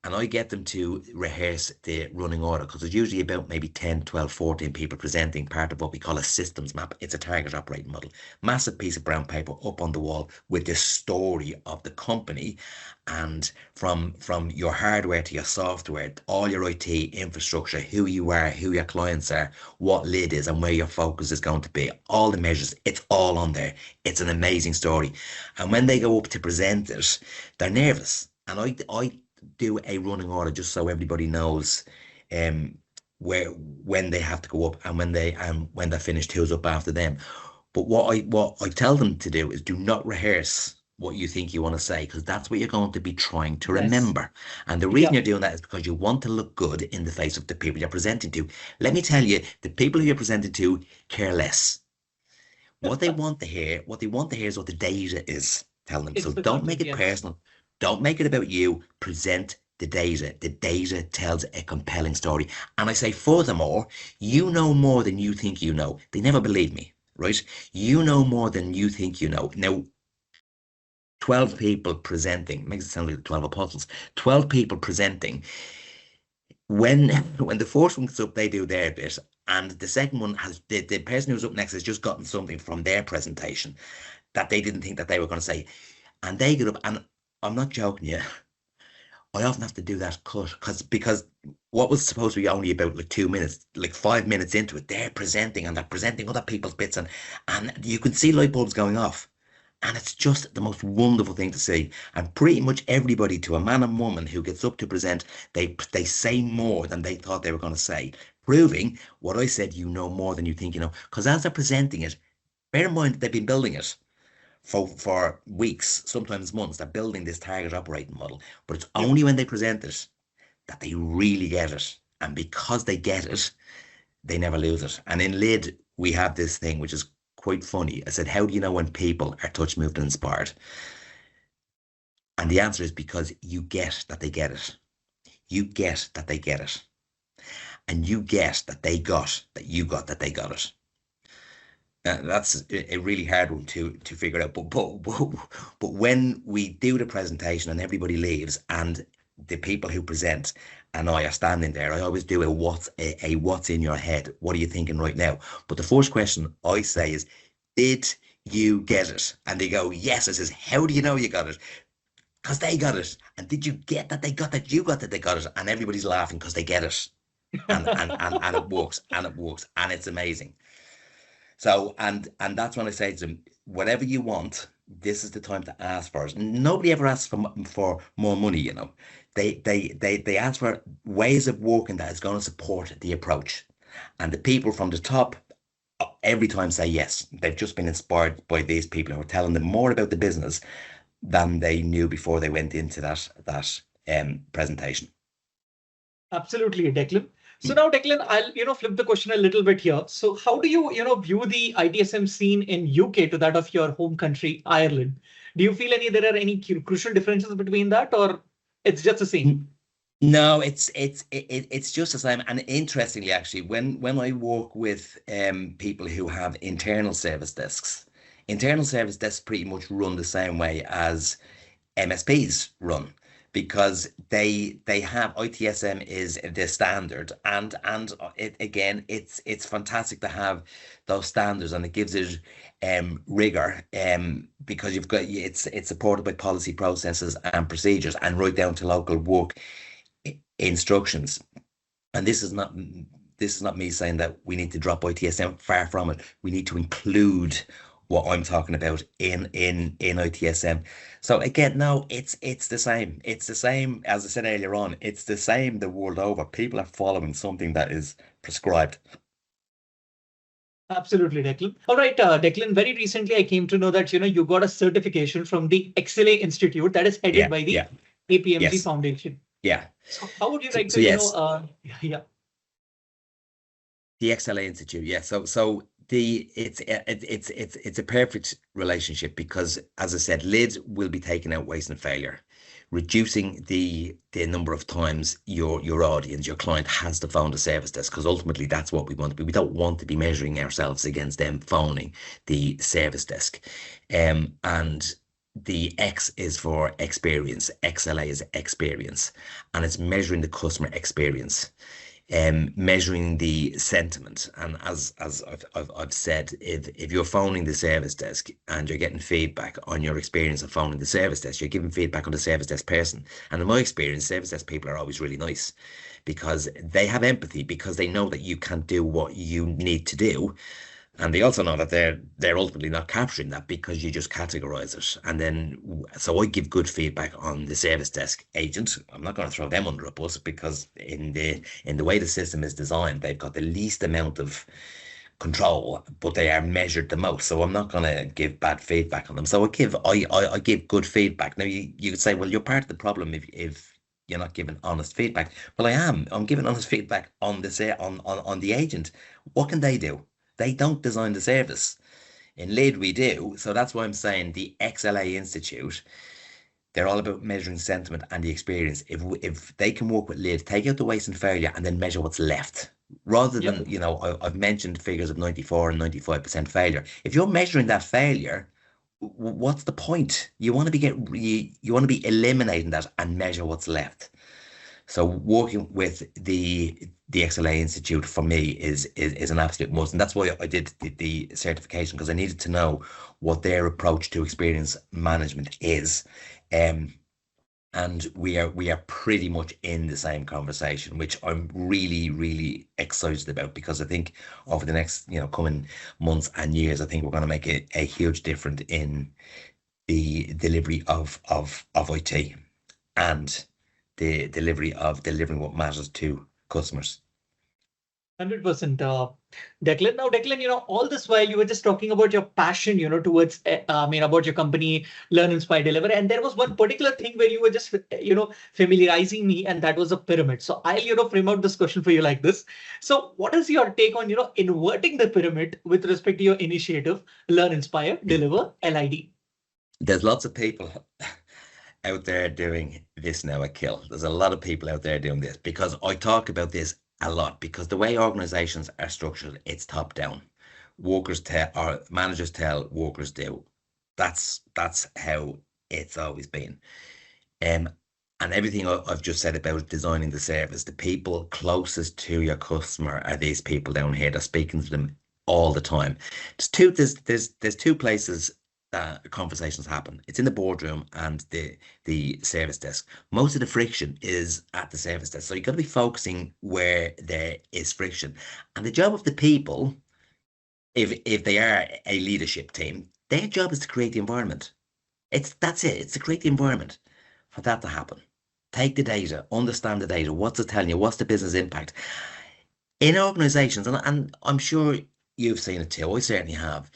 And I get them to rehearse the running order because it's usually about maybe 10, 12, 14 people presenting part of what we call a systems map. It's a target operating model. Massive piece of brown paper up on the wall with the story of the company, and from your hardware to your software, all your IT infrastructure, who you are, who your clients are, what lid is and where your focus is going to be, all the measures, it's all on there. It's an amazing story. And when they go up to present it, they're nervous. And I do a running order just so everybody knows where when they have to go up and when they're finished, who's up after them. But what I tell them to do is do not rehearse what you think you want to say, because that's what you're going to be trying to remember. And the reason you're doing that is because you want to look good in the face of the people you're presenting to. Let me tell you, the people who you're presenting to care less. What they want to hear is what the data is telling them. So don't make it personal. Don't make it about you. Present the data. The data tells a compelling story. And I say, furthermore, you know more than you think you know. They never believe me, right? You know more than you think you know. Now, 12 people presenting, makes it sound like the 12 apostles, 12 people presenting. When the first one gets up, they do their bit. And the second one has, the person who's up next has just gotten something from their presentation that they didn't think that they were going to say. And they get up, and I'm not joking you. I often have to do that cut because what was supposed to be only about like 2 minutes, like 5 minutes into it, they're presenting and they're presenting other people's bits, and you can see light bulbs going off. And it's just the most wonderful thing to see. And pretty much everybody, to a man and woman who gets up to present, they say more than they thought they were going to say, proving what I said, you know more than you think you know. Because as they're presenting it, bear in mind they've been building it for weeks, sometimes months. They're building this target operating model, but it's only when they present it that they really get it. And because they get it, they never lose it. And in LID, we have this thing which is quite funny. I said, how do you know when people are touched, moved, and inspired? And the answer is because you get that they get it. You get that they get it. And you get that they got that you got that they got it. That's a really hard one to figure out. But when we do the presentation and everybody leaves and the people who present and I are standing there, I always do a what's in your head? What are you thinking right now? But the first question I say is, did you get it? And they go, yes. I says, how do you know you got it? Because they got it. And did you get that they got that you got that they got it? And everybody's laughing because they get it. And it works, and it's amazing. So, and that's when I say to them, whatever you want, this is the time to ask for it. Nobody ever asks for more money, you know. They ask for ways of working that is going to support the approach. And the people from the top every time say yes. They've just been inspired by these people who are telling them more about the business than they knew before they went into that presentation. Absolutely, Declan. So now, Declan, I'll flip the question a little bit here. So how do you view the ITSM scene in UK to that of your home country, Ireland? Do you feel there are any crucial differences between that, or it's just the same? No, it's just the same. And interestingly, actually, when I work with people who have internal service desks pretty much run the same way as MSPs run, because they have ITSM is the standard, and it's fantastic to have those standards, and it gives it rigor, because you've got it's supported by policy, processes, and procedures, and right down to local work instructions. And this is not me saying that we need to drop ITSM. Far from it. We need to include what I'm talking about in ITSM. So again, no, it's the same. It's the same as I said earlier on. It's the same the world over. People are following something that is prescribed. Absolutely, Declan. All right, Declan, very recently I came to know that you got a certification from the XLA Institute that is headed by the APMG Foundation. Yeah. So how would you like to, yes. yeah. The XLA Institute, yeah. So it's a perfect relationship because, as I said, lids will be taking out waste and failure, reducing the number of times your audience, your client has to phone the service desk, because ultimately that's what we want to be. We don't want to be measuring ourselves against them phoning the service desk, and the X is for experience. XLA is experience, and it's measuring the customer experience, measuring the sentiment. And as I've said, if you're phoning the service desk and you're getting feedback on your experience of phoning the service desk, you're giving feedback on the service desk person. And in my experience, service desk people are always really nice because they have empathy, because they know that you can't do what you need to do. And they also know that they're ultimately not capturing that because you just categorize it. And then, so I give good feedback on the service desk agent. I'm not going to throw them under a bus, because in the way the system is designed, they've got the least amount of control, but they are measured the most. So I'm not going to give bad feedback on them. So I give good feedback. Now you could say, well, you're part of the problem if you're not giving honest feedback. Well, I am. I'm giving honest feedback on on the agent. What can they do? They don't design the service. In lead, we do. So that's why I'm saying the XLA Institute, they're all about measuring sentiment and the experience. If they can work with lead, take out the waste and failure, and then measure what's left. Rather Yep. than, I've mentioned figures of 94 and 95% failure. If you're measuring that failure, what's the point? You want to you want to be eliminating that and measure what's left. So working with the XLA Institute for me is an absolute must, and that's why I did the certification, because I needed to know what their approach to experience management is. Um, and we are pretty much in the same conversation, which I'm really, really excited about, because I think over the next coming months and years, I think we're going to make a huge difference in the delivery of IT and the delivery of delivering what matters to customers. 100%, Declan. Now, Declan, all this while you were just talking about your passion, towards, about your company, Learn, Inspire, Deliver. And there was one particular thing where you were just, familiarizing me, and that was a pyramid. So I'll, frame out this question for you like this. So what is your take on, inverting the pyramid with respect to your initiative, Learn, Inspire, Deliver, LID? There's lots of people out there doing this now at Kill. There's a lot of people out there doing this, because I talk about this a lot, because the way organizations are structured, it's top down. Workers tell, or managers tell, workers do. That's how it's always been. Um, and everything I've just said about designing the service, the people closest to your customer are these people down here. They're speaking to them all the time. There's two places conversations happen. It's in the boardroom and the service desk. Most of the friction is at the service desk. So you've got to be focusing where there is friction. And the job of the people, if they are a leadership team, their job is to create the environment. That's it. It's to create the environment for that to happen. Take the data, understand the data. What's it telling you? What's the business impact? In organizations, and I'm sure you've seen it too, I certainly have.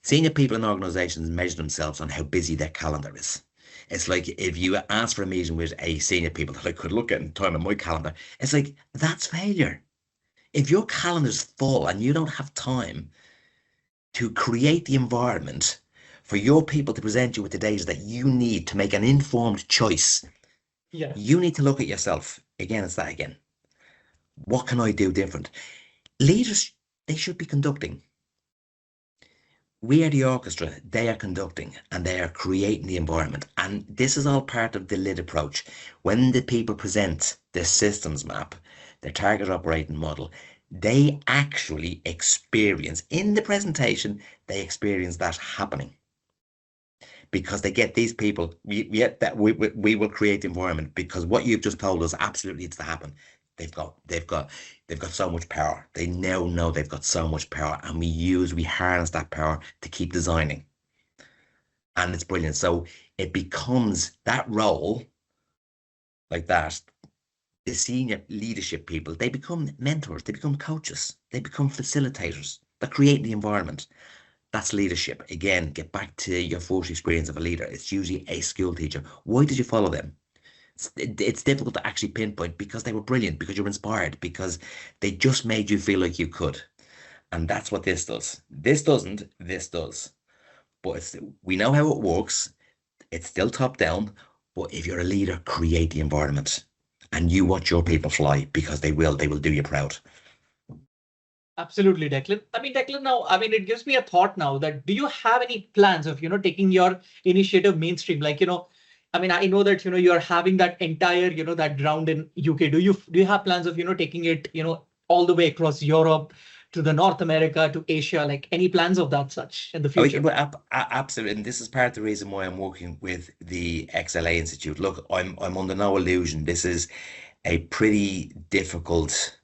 Senior people in organizations measure themselves on how busy their calendar is. It's like if you ask for a meeting with a senior people that I could look at in time on my calendar, it's like that's failure. If your calendar's full and you don't have time to create the environment for your people to present you with the data that you need to make an informed choice, Yeah. you need to look at yourself. Again, it's that again. What can I do different? Leaders, they should be conducting. We are the orchestra, they are conducting, and they are creating the environment. And this is all part of the LID approach. When the people present their systems map, their target operating model, they actually experience, in the presentation, they experience that happening. Because they get these people, we will create the environment, because what you've just told us absolutely needs to happen. They've got so much power. They now know they've got so much power, and we harness that power to keep designing. And it's brilliant. So it becomes that role, like that, the senior leadership people, they become mentors, they become coaches, they become facilitators that create the environment. That's leadership. Again, get back to your first experience of a leader. It's usually a school teacher. Why did you follow them? It's difficult to actually pinpoint, because they were brilliant, because you were inspired, because they just made you feel like you could. And that's what this does. This doesn't, this does. But we know how it works. It's still top down. But if you're a leader, create the environment. And you watch your people fly, because they will do you proud. Absolutely, Declan. I mean, Declan, now, I mean, it gives me a thought now that do you have any plans of, taking your initiative mainstream? Like, I mean, I know that, you're having that entire, that ground in UK. Do you have plans of, taking it, all the way across Europe to the North America to Asia? Like any plans of that such in the Oh, yeah, future? well, absolutely. And this is part of the reason why I'm working with the XLA Institute. Look, I'm under no illusion. This is a pretty difficult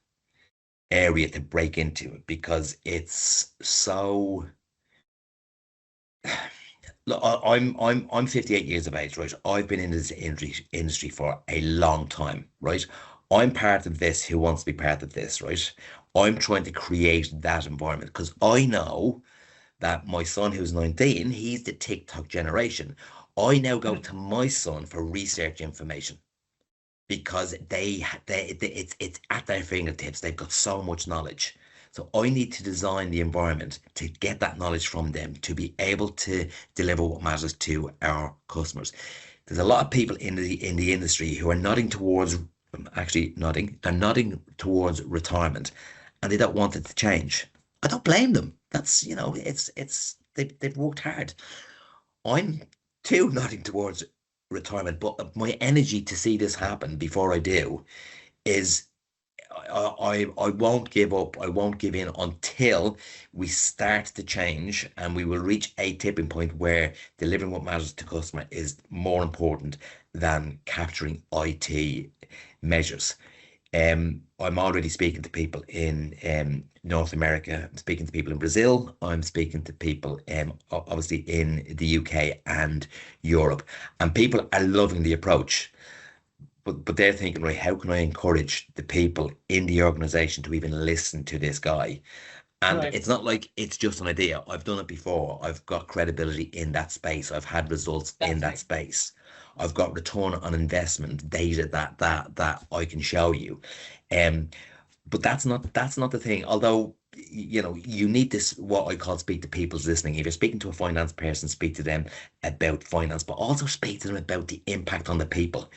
area to break into, because it's so. Look, I'm 58 years of age, right? I've been in this industry for a long time, right? I'm part of this who wants to be part of this, right? I'm trying to create that environment, because I know that my son, who's 19, he's the TikTok generation. I now go Mhm. to my son for research information, because it's at their fingertips. They've got so much knowledge. So I need to design the environment to get that knowledge from them, to be able to deliver what matters to our customers. There's a lot of people in the industry who are nodding towards, actually nodding, they're nodding towards retirement, and they don't want it to change. I don't blame them. That's, it's they've worked hard. I'm too nodding towards retirement, but my energy to see this happen before I do is, I won't give up. I won't give in until we start to change, and we will reach a tipping point where delivering what matters to customer is more important than capturing IT measures. I'm already speaking to people in North America. I'm speaking to people in Brazil. I'm speaking to people, obviously in the UK and Europe, and people are loving the approach. But they're thinking, right, how can I encourage the people in the organization to even listen to this guy? And Right. it's not like it's just an idea. I've done it before. I've got credibility in that space. I've had results in That's that right. space. I've got return on investment data that I can show you. Um, but that's not the thing. Although, you need this, what I call, speak to people's listening. If you're speaking to a finance person, speak to them about finance, but also speak to them about the impact on the people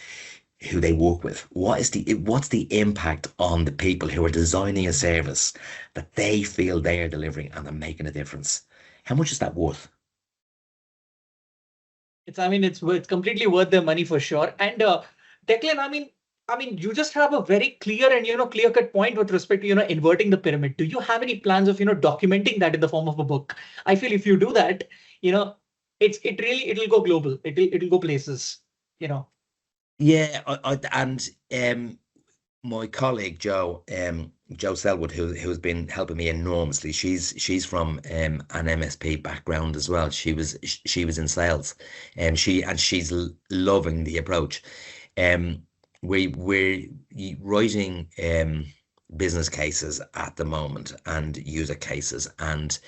who they work with. What's the impact on the people who are designing a service that they feel they are delivering and are making a difference? How much is that worth? I mean, it's completely worth their money for sure. And Declan, I mean, you just have a very clear and clear cut point with respect to inverting the pyramid. Do you have any plans of documenting that in the form of a book? I feel if you do that, you know, it'll go global. It'll go places. You know. Yeah, and my colleague Joe Selwood, who's been helping me enormously. She's from an MSP background as well. She was in sales, and she's loving the approach. Um, we're writing business cases at the moment, and user cases, and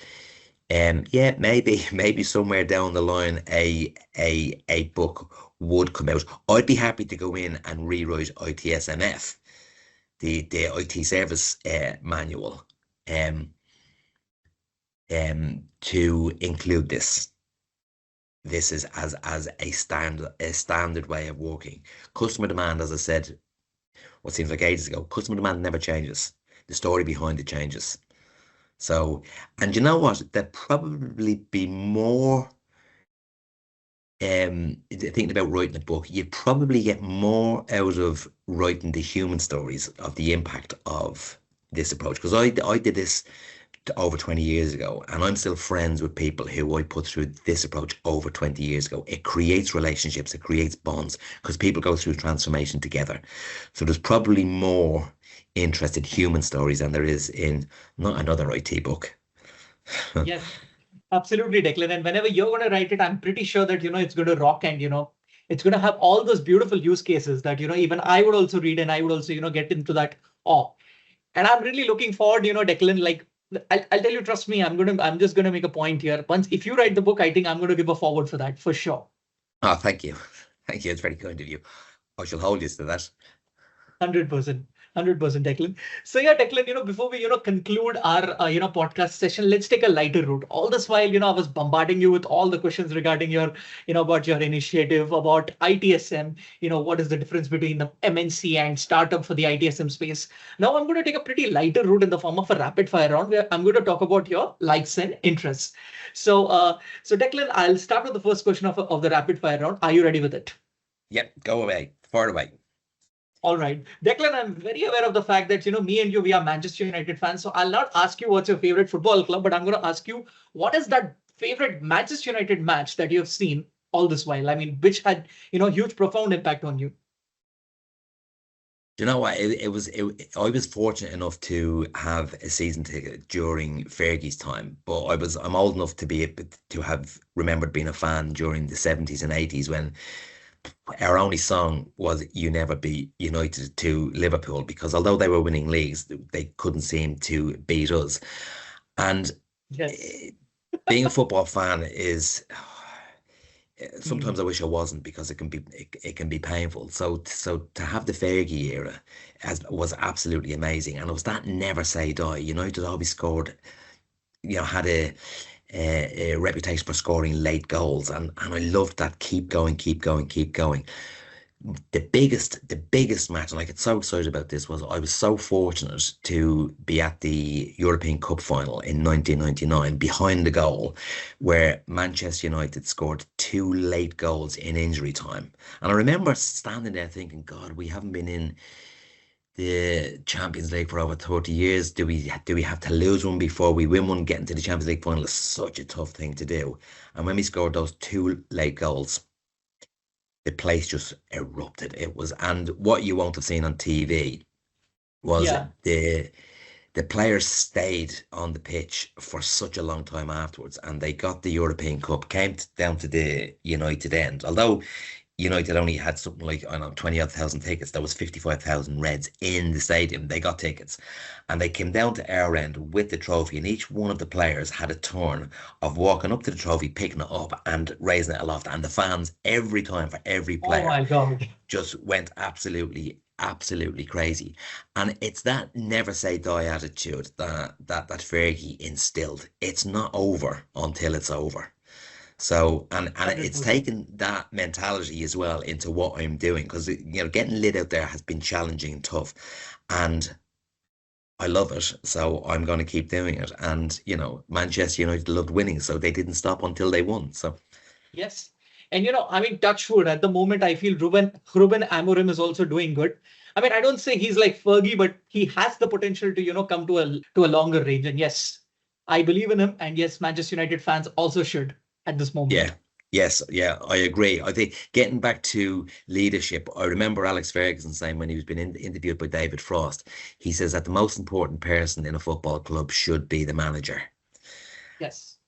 yeah, maybe somewhere down the line a book would come out. I'd be happy to go in and rewrite ITSMF, the IT service manual, um, to include this. This is as a standard way of working. Customer demand, as I said, what seems like ages ago, customer demand never changes. The story behind it changes. So, and you know what? There'd probably be more. Thinking about writing a book, you'd probably get more out of writing the human stories of the impact of this approach. Because I did this over 20 years ago, and I'm still friends with people who I put through this approach over 20 years ago. It creates relationships, it creates bonds, because people go through transformation together. So there's probably more interest in human stories than there is in not another IT book. Yes, absolutely, Declan. And whenever you're going to write it, I'm pretty sure that it's going to rock, and it's going to have all those beautiful use cases that even I would also read, and I would also get into that awe. And I'm really looking forward, Declan, like I'll tell you, trust me, I'm just gonna make a point here. Once if you write the book, I think I'm gonna give a forward for that for sure. Oh, thank you. Thank you. It's very kind of you. I shall hold you to that. 100%. 100%, Declan. So yeah, Declan, before we, conclude our, podcast session, let's take a lighter route. All this while, I was bombarding you with all the questions regarding your, about your initiative, about ITSM, what is the difference between the MNC and startup for the ITSM space. Now I'm going to take a pretty lighter route in the form of a rapid fire round where I'm going to talk about your likes and interests. So Declan, I'll start with the first question of the rapid fire round. Are you ready with it? Yep, go away, far away. All right. Declan, I'm very aware of the fact that, me and you, we are Manchester United fans. So I'll not ask you what's your favorite football club, but I'm going to ask you what is that favorite Manchester United match that you've seen all this while? I mean, which had, huge, profound impact on you? Do you know what? I was fortunate enough to have a season ticket during Fergie's time, but I'm old enough to be able to have remembered being a fan during the 70s and 80s when our only song was "You Never Be United" to Liverpool, because although they were winning leagues, they couldn't seem to beat us. And Yes. being a football fan is Hmm. sometimes I wish I wasn't, because it can be painful. So to have the Fergie era was absolutely amazing, and it was that never say die. United always scored, had a reputation for scoring late goals, and I loved that keep going, keep going, keep going. The biggest match, and I get so excited about this, was I was so fortunate to be at the European Cup final in 1999 behind the goal where Manchester United scored two late goals in injury time. And I remember standing there thinking, God, we haven't been in the Champions League for over 30 years. Do we have to lose one before we win one? Getting to the Champions League final is such a tough thing to do. And when we scored those two late goals, the place just erupted. It was, and what you won't have seen on TV was Yeah. the players stayed on the pitch for such a long time afterwards, and they got the European Cup, came down to the United end. Although United only had something like, I don't know, 20 odd thousand tickets. There was 55,000 Reds in the stadium. They got tickets, and they came down to our end with the trophy, and each one of the players had a turn of walking up to the trophy, picking it up and raising it aloft. And the fans, every time for every Oh player, my God. just went absolutely crazy. And it's that never say die attitude that Fergie instilled. It's not over until it's over. So, and it's 100%. taken that mentality as well into what I'm doing, because getting lit out there has been challenging and tough, and I love it. So I'm going to keep doing it. And Manchester United loved winning, so they didn't stop until they won. So Yes. And I mean, touch wood, at the moment, I feel Ruben Amorim is also doing good. I mean, I don't say he's like Fergie, but he has the potential to, come to a longer range. And yes, I believe in him. And yes, Manchester United fans also should at this moment. yeah. Yes, yeah, I agree. I think getting back to leadership, I remember Alex Ferguson saying when he was being interviewed by David Frost, he says that the most important person in a football club should be the manager. Yes.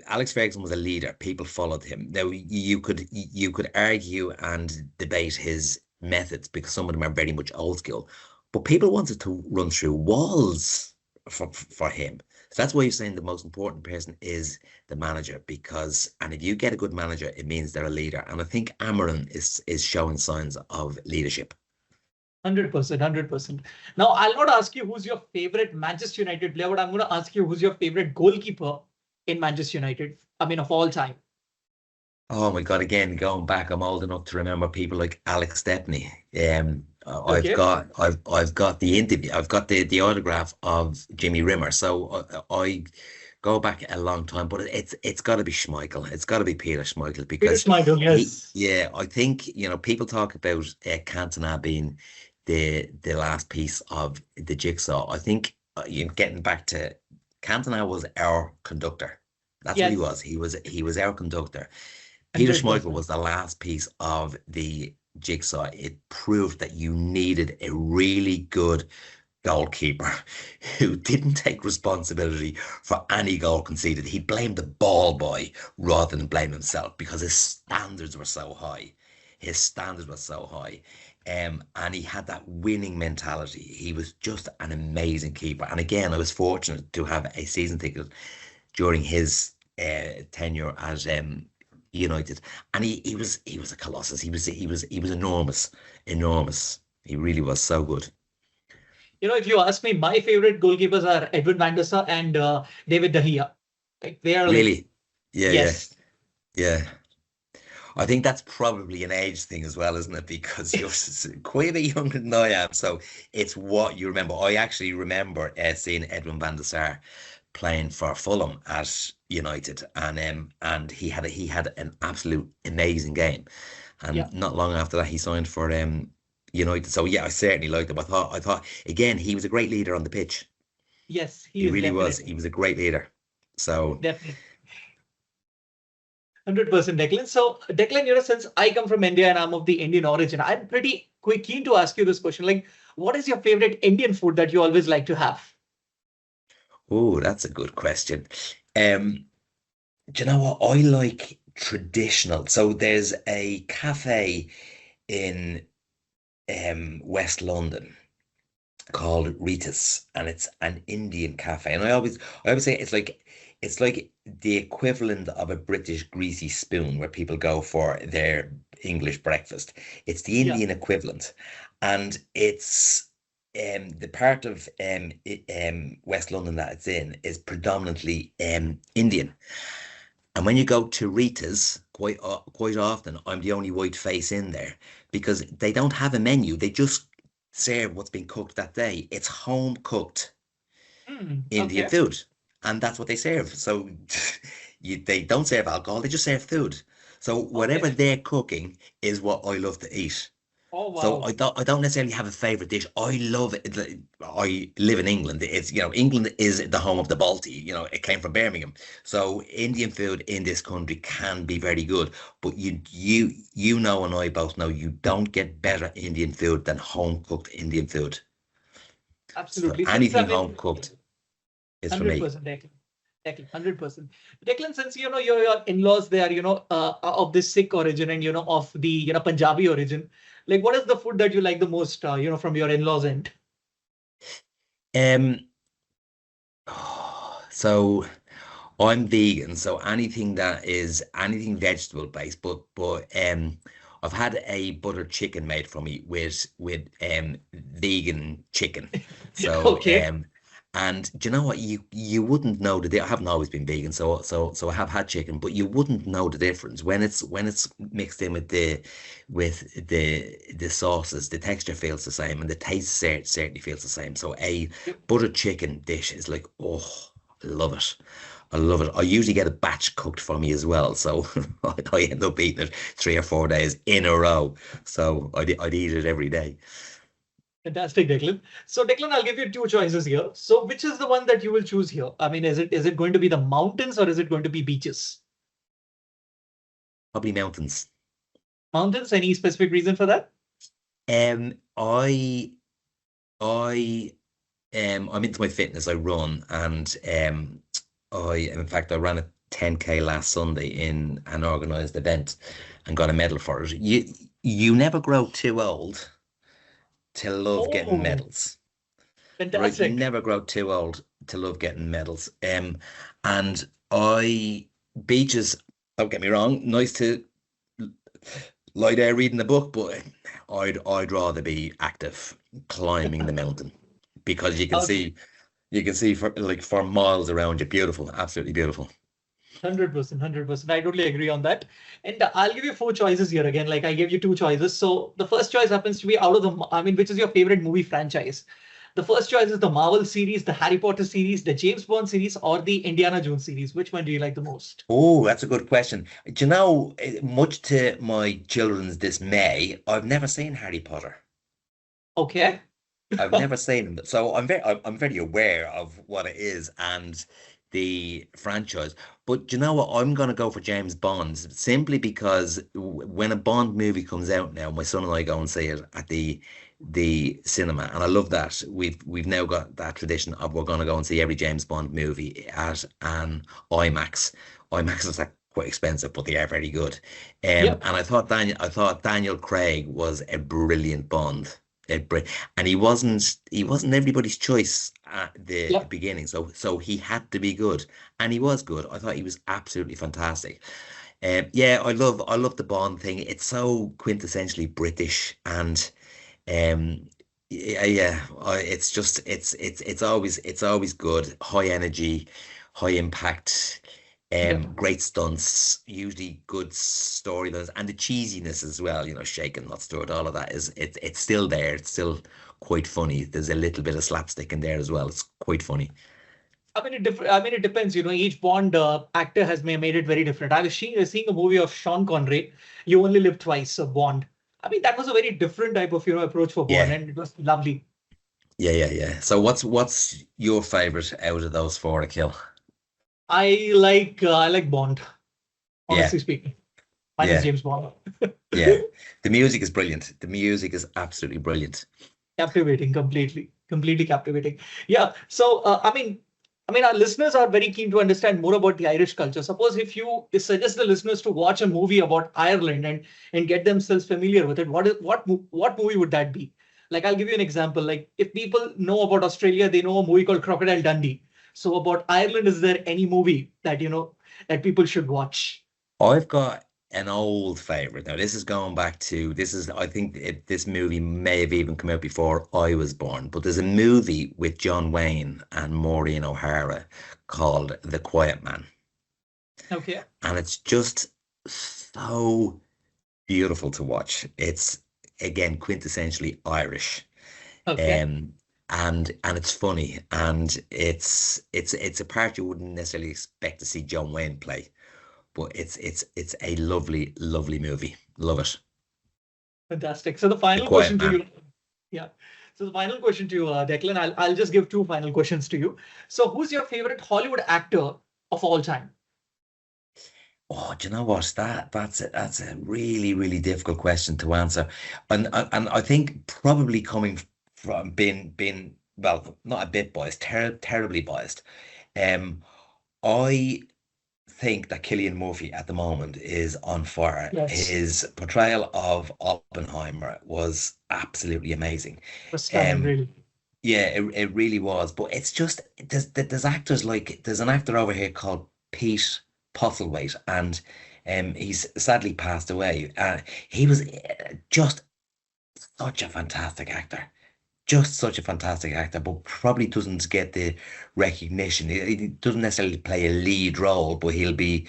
Alex Ferguson was a leader. People followed him. Now you could argue and debate his methods, because some of them are very much old school, but people wanted to run through walls for him. So that's why you're saying the most important person is the manager, because and if you get a good manager, it means they're a leader. And I think Amarin is showing signs of leadership. 100%, 100%. Now, I'll not ask you who's your favorite Manchester United player, but I'm going to ask you who's your favorite goalkeeper in Manchester United. I mean, of all time. Oh my God! Again, going back, I'm old enough to remember people like Alex Stepney. Okay. I've got the interview. I've got the autograph of Jimmy Rimmer. So I go back a long time, but it's got to be Schmeichel. It's got to be Peter Schmeichel, Peter because Schmeichel, yes. yeah, I think people talk about Cantona being the last piece of the jigsaw. I think getting back to Cantona was our conductor. That's what he was. Yes. He was our conductor. Peter Schmeichel 100%. was the last piece of the jigsaw. It proved that you needed a really good goalkeeper who didn't take responsibility for any goal conceded. He blamed the ball boy rather than blame himself, because his standards were so high. His standards were so high. And he had that winning mentality. He was just an amazing keeper. And again, I was fortunate to have a season ticket during his tenure at United, and he was a colossus. He was enormous, enormous. He really was so good. If you ask me, my favorite goalkeepers are Edwin van der Sar and David De Gea. Like they are like, Really? Yeah, yeah, yes, yeah. I think that's probably an age thing as well, isn't it? Because you're quite a bit younger than I am, so it's what you remember. I actually remember seeing Edwin van der Sar playing for Fulham at United, and he had an absolute amazing game, yeah, and not long after that he signed for United. So yeah, I certainly liked him. I thought again he was a great leader on the pitch. yes, he He is really was. He definitely, was a great leader. So definitely. 100% Declan. So, Declan, since I come from India and I'm of the Indian origin, I'm pretty quick keen to ask you this question. Like, what is your favorite Indian food that you always like to have? oh, that's a good question. Um, Do you know what? I like traditional. So there's a cafe in West London called Rita's, and it's an Indian cafe. And I always say it's like the equivalent of a British greasy spoon where people go for their English breakfast. It's the Yeah. Indian equivalent, and it's the part of West London that it's in is predominantly Indian. And when you go to Rita's, quite often, I'm the only white face in there because they don't have a menu. They just serve what's been cooked that day. It's home cooked Indian Okay. food, and that's what they serve. So they don't serve alcohol. They just serve food. So whatever Okay. they're cooking is what I love to eat. Oh, So wow. I don't necessarily have a favorite dish. I love it. I live in England. England is the home of the Balti. It came from Birmingham. So Indian food in this country can be very good. But you and I both know you don't get better Indian food than home cooked Indian food. So Absolutely. Since I anything mean, home cooked is for me. 100% Declan. Declan, 100%. Declan, since your in-laws, they are of this Sikh origin and of the Punjabi origin. Like, what is the food that you like the most? From your in-laws end. Um. So I'm vegan, so anything vegetable based, but I've had a butter chicken made for me with vegan chicken. So Okay. and do you know what, you wouldn't know I haven't always been vegan, so I have had chicken, but you wouldn't know the difference when it's mixed in with the sauces. The texture feels the same and the taste certainly feels the same. So a butter chicken dish is like, oh, I love it. I love it. I usually get a batch cooked for me as well, so I end up eating it 3 or 4 days in a row. So I'd eat it every day. Fantastic, Declan. So, Declan, I'll give you two choices here. So, which is the one that you will choose here? I mean, is it going to be the mountains or is it going to be beaches? Probably mountains. Mountains, any specific reason for that? Um, I I I'm into my fitness. I run, and in fact I ran a 10K last Sunday in an organized event and got a medal for it. You never grow too old to love getting Oh, medals. Right, you fantastic. never grow too old to love getting medals. And I beaches, don't get me wrong, nice to lie there reading a book, but I'd rather be active climbing the mountain because Okay. you can see for miles around you. Beautiful, absolutely beautiful. 100%, 100%. I totally agree on that. And I'll give you four choices here again. Like I gave you two choices. So the first choice happens to be out of I mean, which is your favorite movie franchise? The first choice is the Marvel series, the Harry Potter series, the James Bond series, or the Indiana Jones series. Which one do you like the most? Oh, that's a good question. Do you know, much to my children's dismay, I've never seen Harry Potter. Okay. I've never seen them, so I'm very aware of what it is and the franchise. But do you know what? I'm going to go for James Bond simply because when a Bond movie comes out now, my son and I go and see it at the cinema, and I love that we've now got that tradition of we're going to go and see every James Bond movie at an IMAX. IMAX is like quite expensive, but they are very good. Yep. And I thought Daniel Craig was a brilliant Bond. And he wasn't everybody's choice at the Yep. beginning, so he had to be good, and he was good. I thought he was absolutely fantastic. Yeah, I love the Bond thing. It's so quintessentially British, and um, Yeah. It's always good. High energy, high impact, Yeah. great stunts, usually good storylines, and the cheesiness as well. Shaken, not stirred. All of that it's still there. It's still quite funny. There's a little bit of slapstick in there as well. It's quite funny. I mean, it depends. Each Bond actor has made it very different. I was seeing a movie of Sean Connery, You Only Live Twice, a Bond. I mean, that was a very different type of approach for Bond, Yeah. and it was lovely. Yeah. So what's your favorite out of those four to kill? I like Bond, Yeah. honestly speaking, minus Yeah. James Bond. Yeah. The music is brilliant. The music is absolutely brilliant. Captivating, completely captivating. Yeah. So, our listeners are very keen to understand more about the Irish culture. Suppose if you suggest the listeners to watch a movie about Ireland and get themselves familiar with it, what movie would that be? Like, I'll give you an example. Like, if people know about Australia, they know a movie called Crocodile Dundee. So, about Ireland, is there any movie that people should watch? I've got an old favorite. Now, I think this movie may have even come out before I was born, but there's a movie with John Wayne and Maureen O'Hara called The Quiet Man. Okay. And it's just so beautiful to watch. It's, again, quintessentially Irish. Okay. Um, and it's funny, and it's a part you wouldn't necessarily expect to see John Wayne play, but it's a lovely, lovely movie. Love it. Fantastic. So the The final Quiet question to Man. you. Yeah. So the final question to you, Declan, I'll just give two final questions to you. So who's your favorite Hollywood actor of all time? Oh, do you know what? That's a really, really difficult question to answer, and I think probably coming from being well, not a bit biased, terribly biased. Um, I think that Killian Murphy at the moment is on fire. Yes, His portrayal of Oppenheimer was absolutely amazing. was stunning, Um, really. yeah, it really was. But it's just there's actors like there's an actor over here called Pete Postlethwaite, and he's sadly passed away. He was just such a fantastic actor. Just such a fantastic actor, but probably doesn't get the recognition. He doesn't necessarily play a lead role, but he'll be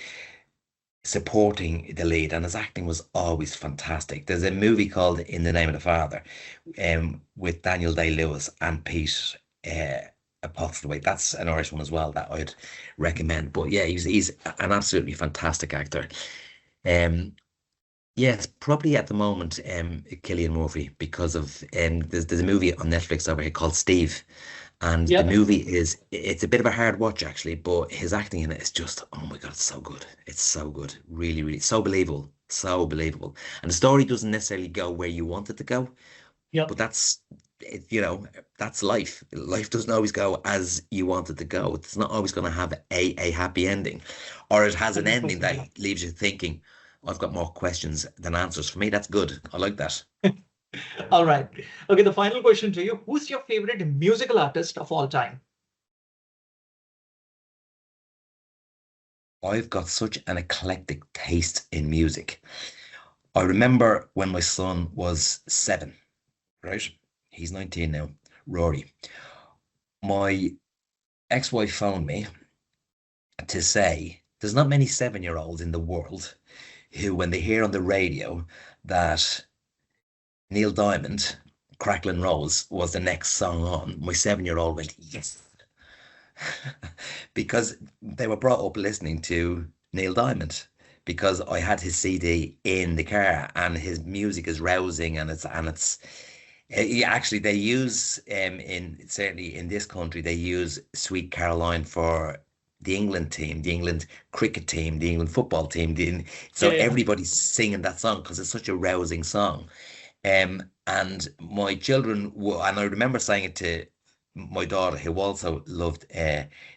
supporting the lead, and his acting was always fantastic. There's a movie called In the Name of the Father, with Daniel Day-Lewis and Pete Postlethwaite. That's an Irish one as well that I'd recommend. But yeah, he's an absolutely fantastic actor. Um, yes, probably at the moment, Cillian Murphy, because of there's a movie on Netflix over here called Steve, and the Yeah, movie it's a bit of a hard watch actually, but his acting in it is just, oh my God, it's so good. It's so good. Really, really so believable. So believable. And the story doesn't necessarily go where you want it to go, yeah, but that's life. Life doesn't always go as you want it to go. It's not always going to have a happy ending, or it has an ending 100%. that Yeah. leaves you thinking, I've got more questions than answers. For me, that's good. I like that. All right. Okay, the final question to you. Who's your favorite musical artist of all time? I've got such an eclectic taste in music. I remember when my son was 7, right? He's 19 now, Rory. My ex-wife phoned me to say there's not many 7-year-olds in the world who, when they hear on the radio that Neil Diamond, Cracklin' Rose was the next song on, my 7-year-old went, yes. Because they were brought up listening to Neil Diamond. Because I had his CD in the car, and his music is rousing, actually they use in certainly in this country they use Sweet Caroline for the England team, the England cricket team, the England football team. So Yeah, yeah. everybody's singing that song because it's such a rousing song. And my children, and I remember saying it to my daughter, who also loved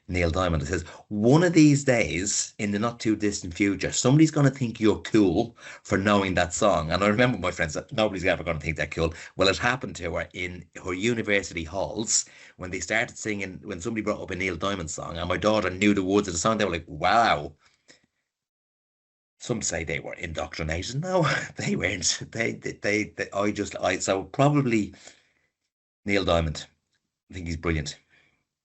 Neil Diamond. It says, one of these days, in the not too distant future, somebody's going to think you're cool for knowing that song. And I remember my friends said, nobody's ever going to think that cool. Well, it happened to her in her university halls when they started singing, when somebody brought up a Neil Diamond song, and my daughter knew the words of the song. They were like, wow. Some say they were indoctrinated. No, they weren't. So probably Neil Diamond. I think he's brilliant.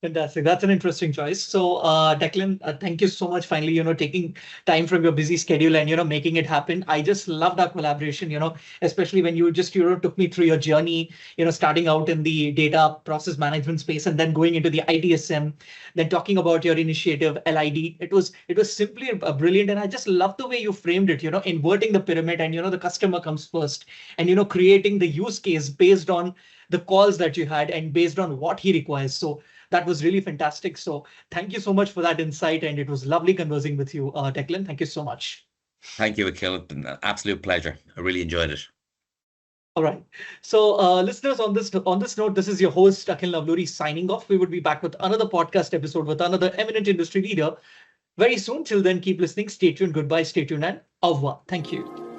Fantastic. That's an interesting choice. So, Declan, thank you so much. Finally, taking time from your busy schedule and making it happen. I just loved our collaboration. Especially when you just took me through your journey. Starting out in the data process management space and then going into the ITSM, then talking about your initiative LID. It was simply brilliant, and I just love the way you framed it. Inverting the pyramid, and the customer comes first, and creating the use case based on the calls that you had and based on what he requires. So that was really fantastic. So thank you so much for that insight. And it was lovely conversing with you, Declan. Thank you so much. Thank you, Akhil. It's been an absolute pleasure. I really enjoyed it. All right. So listeners, on this note, this is your host, Akhil Navluri, signing off. We would be back with another podcast episode with another eminent industry leader very soon. Till then, keep listening. Stay tuned. Goodbye. Stay tuned and au revoir. Thank you.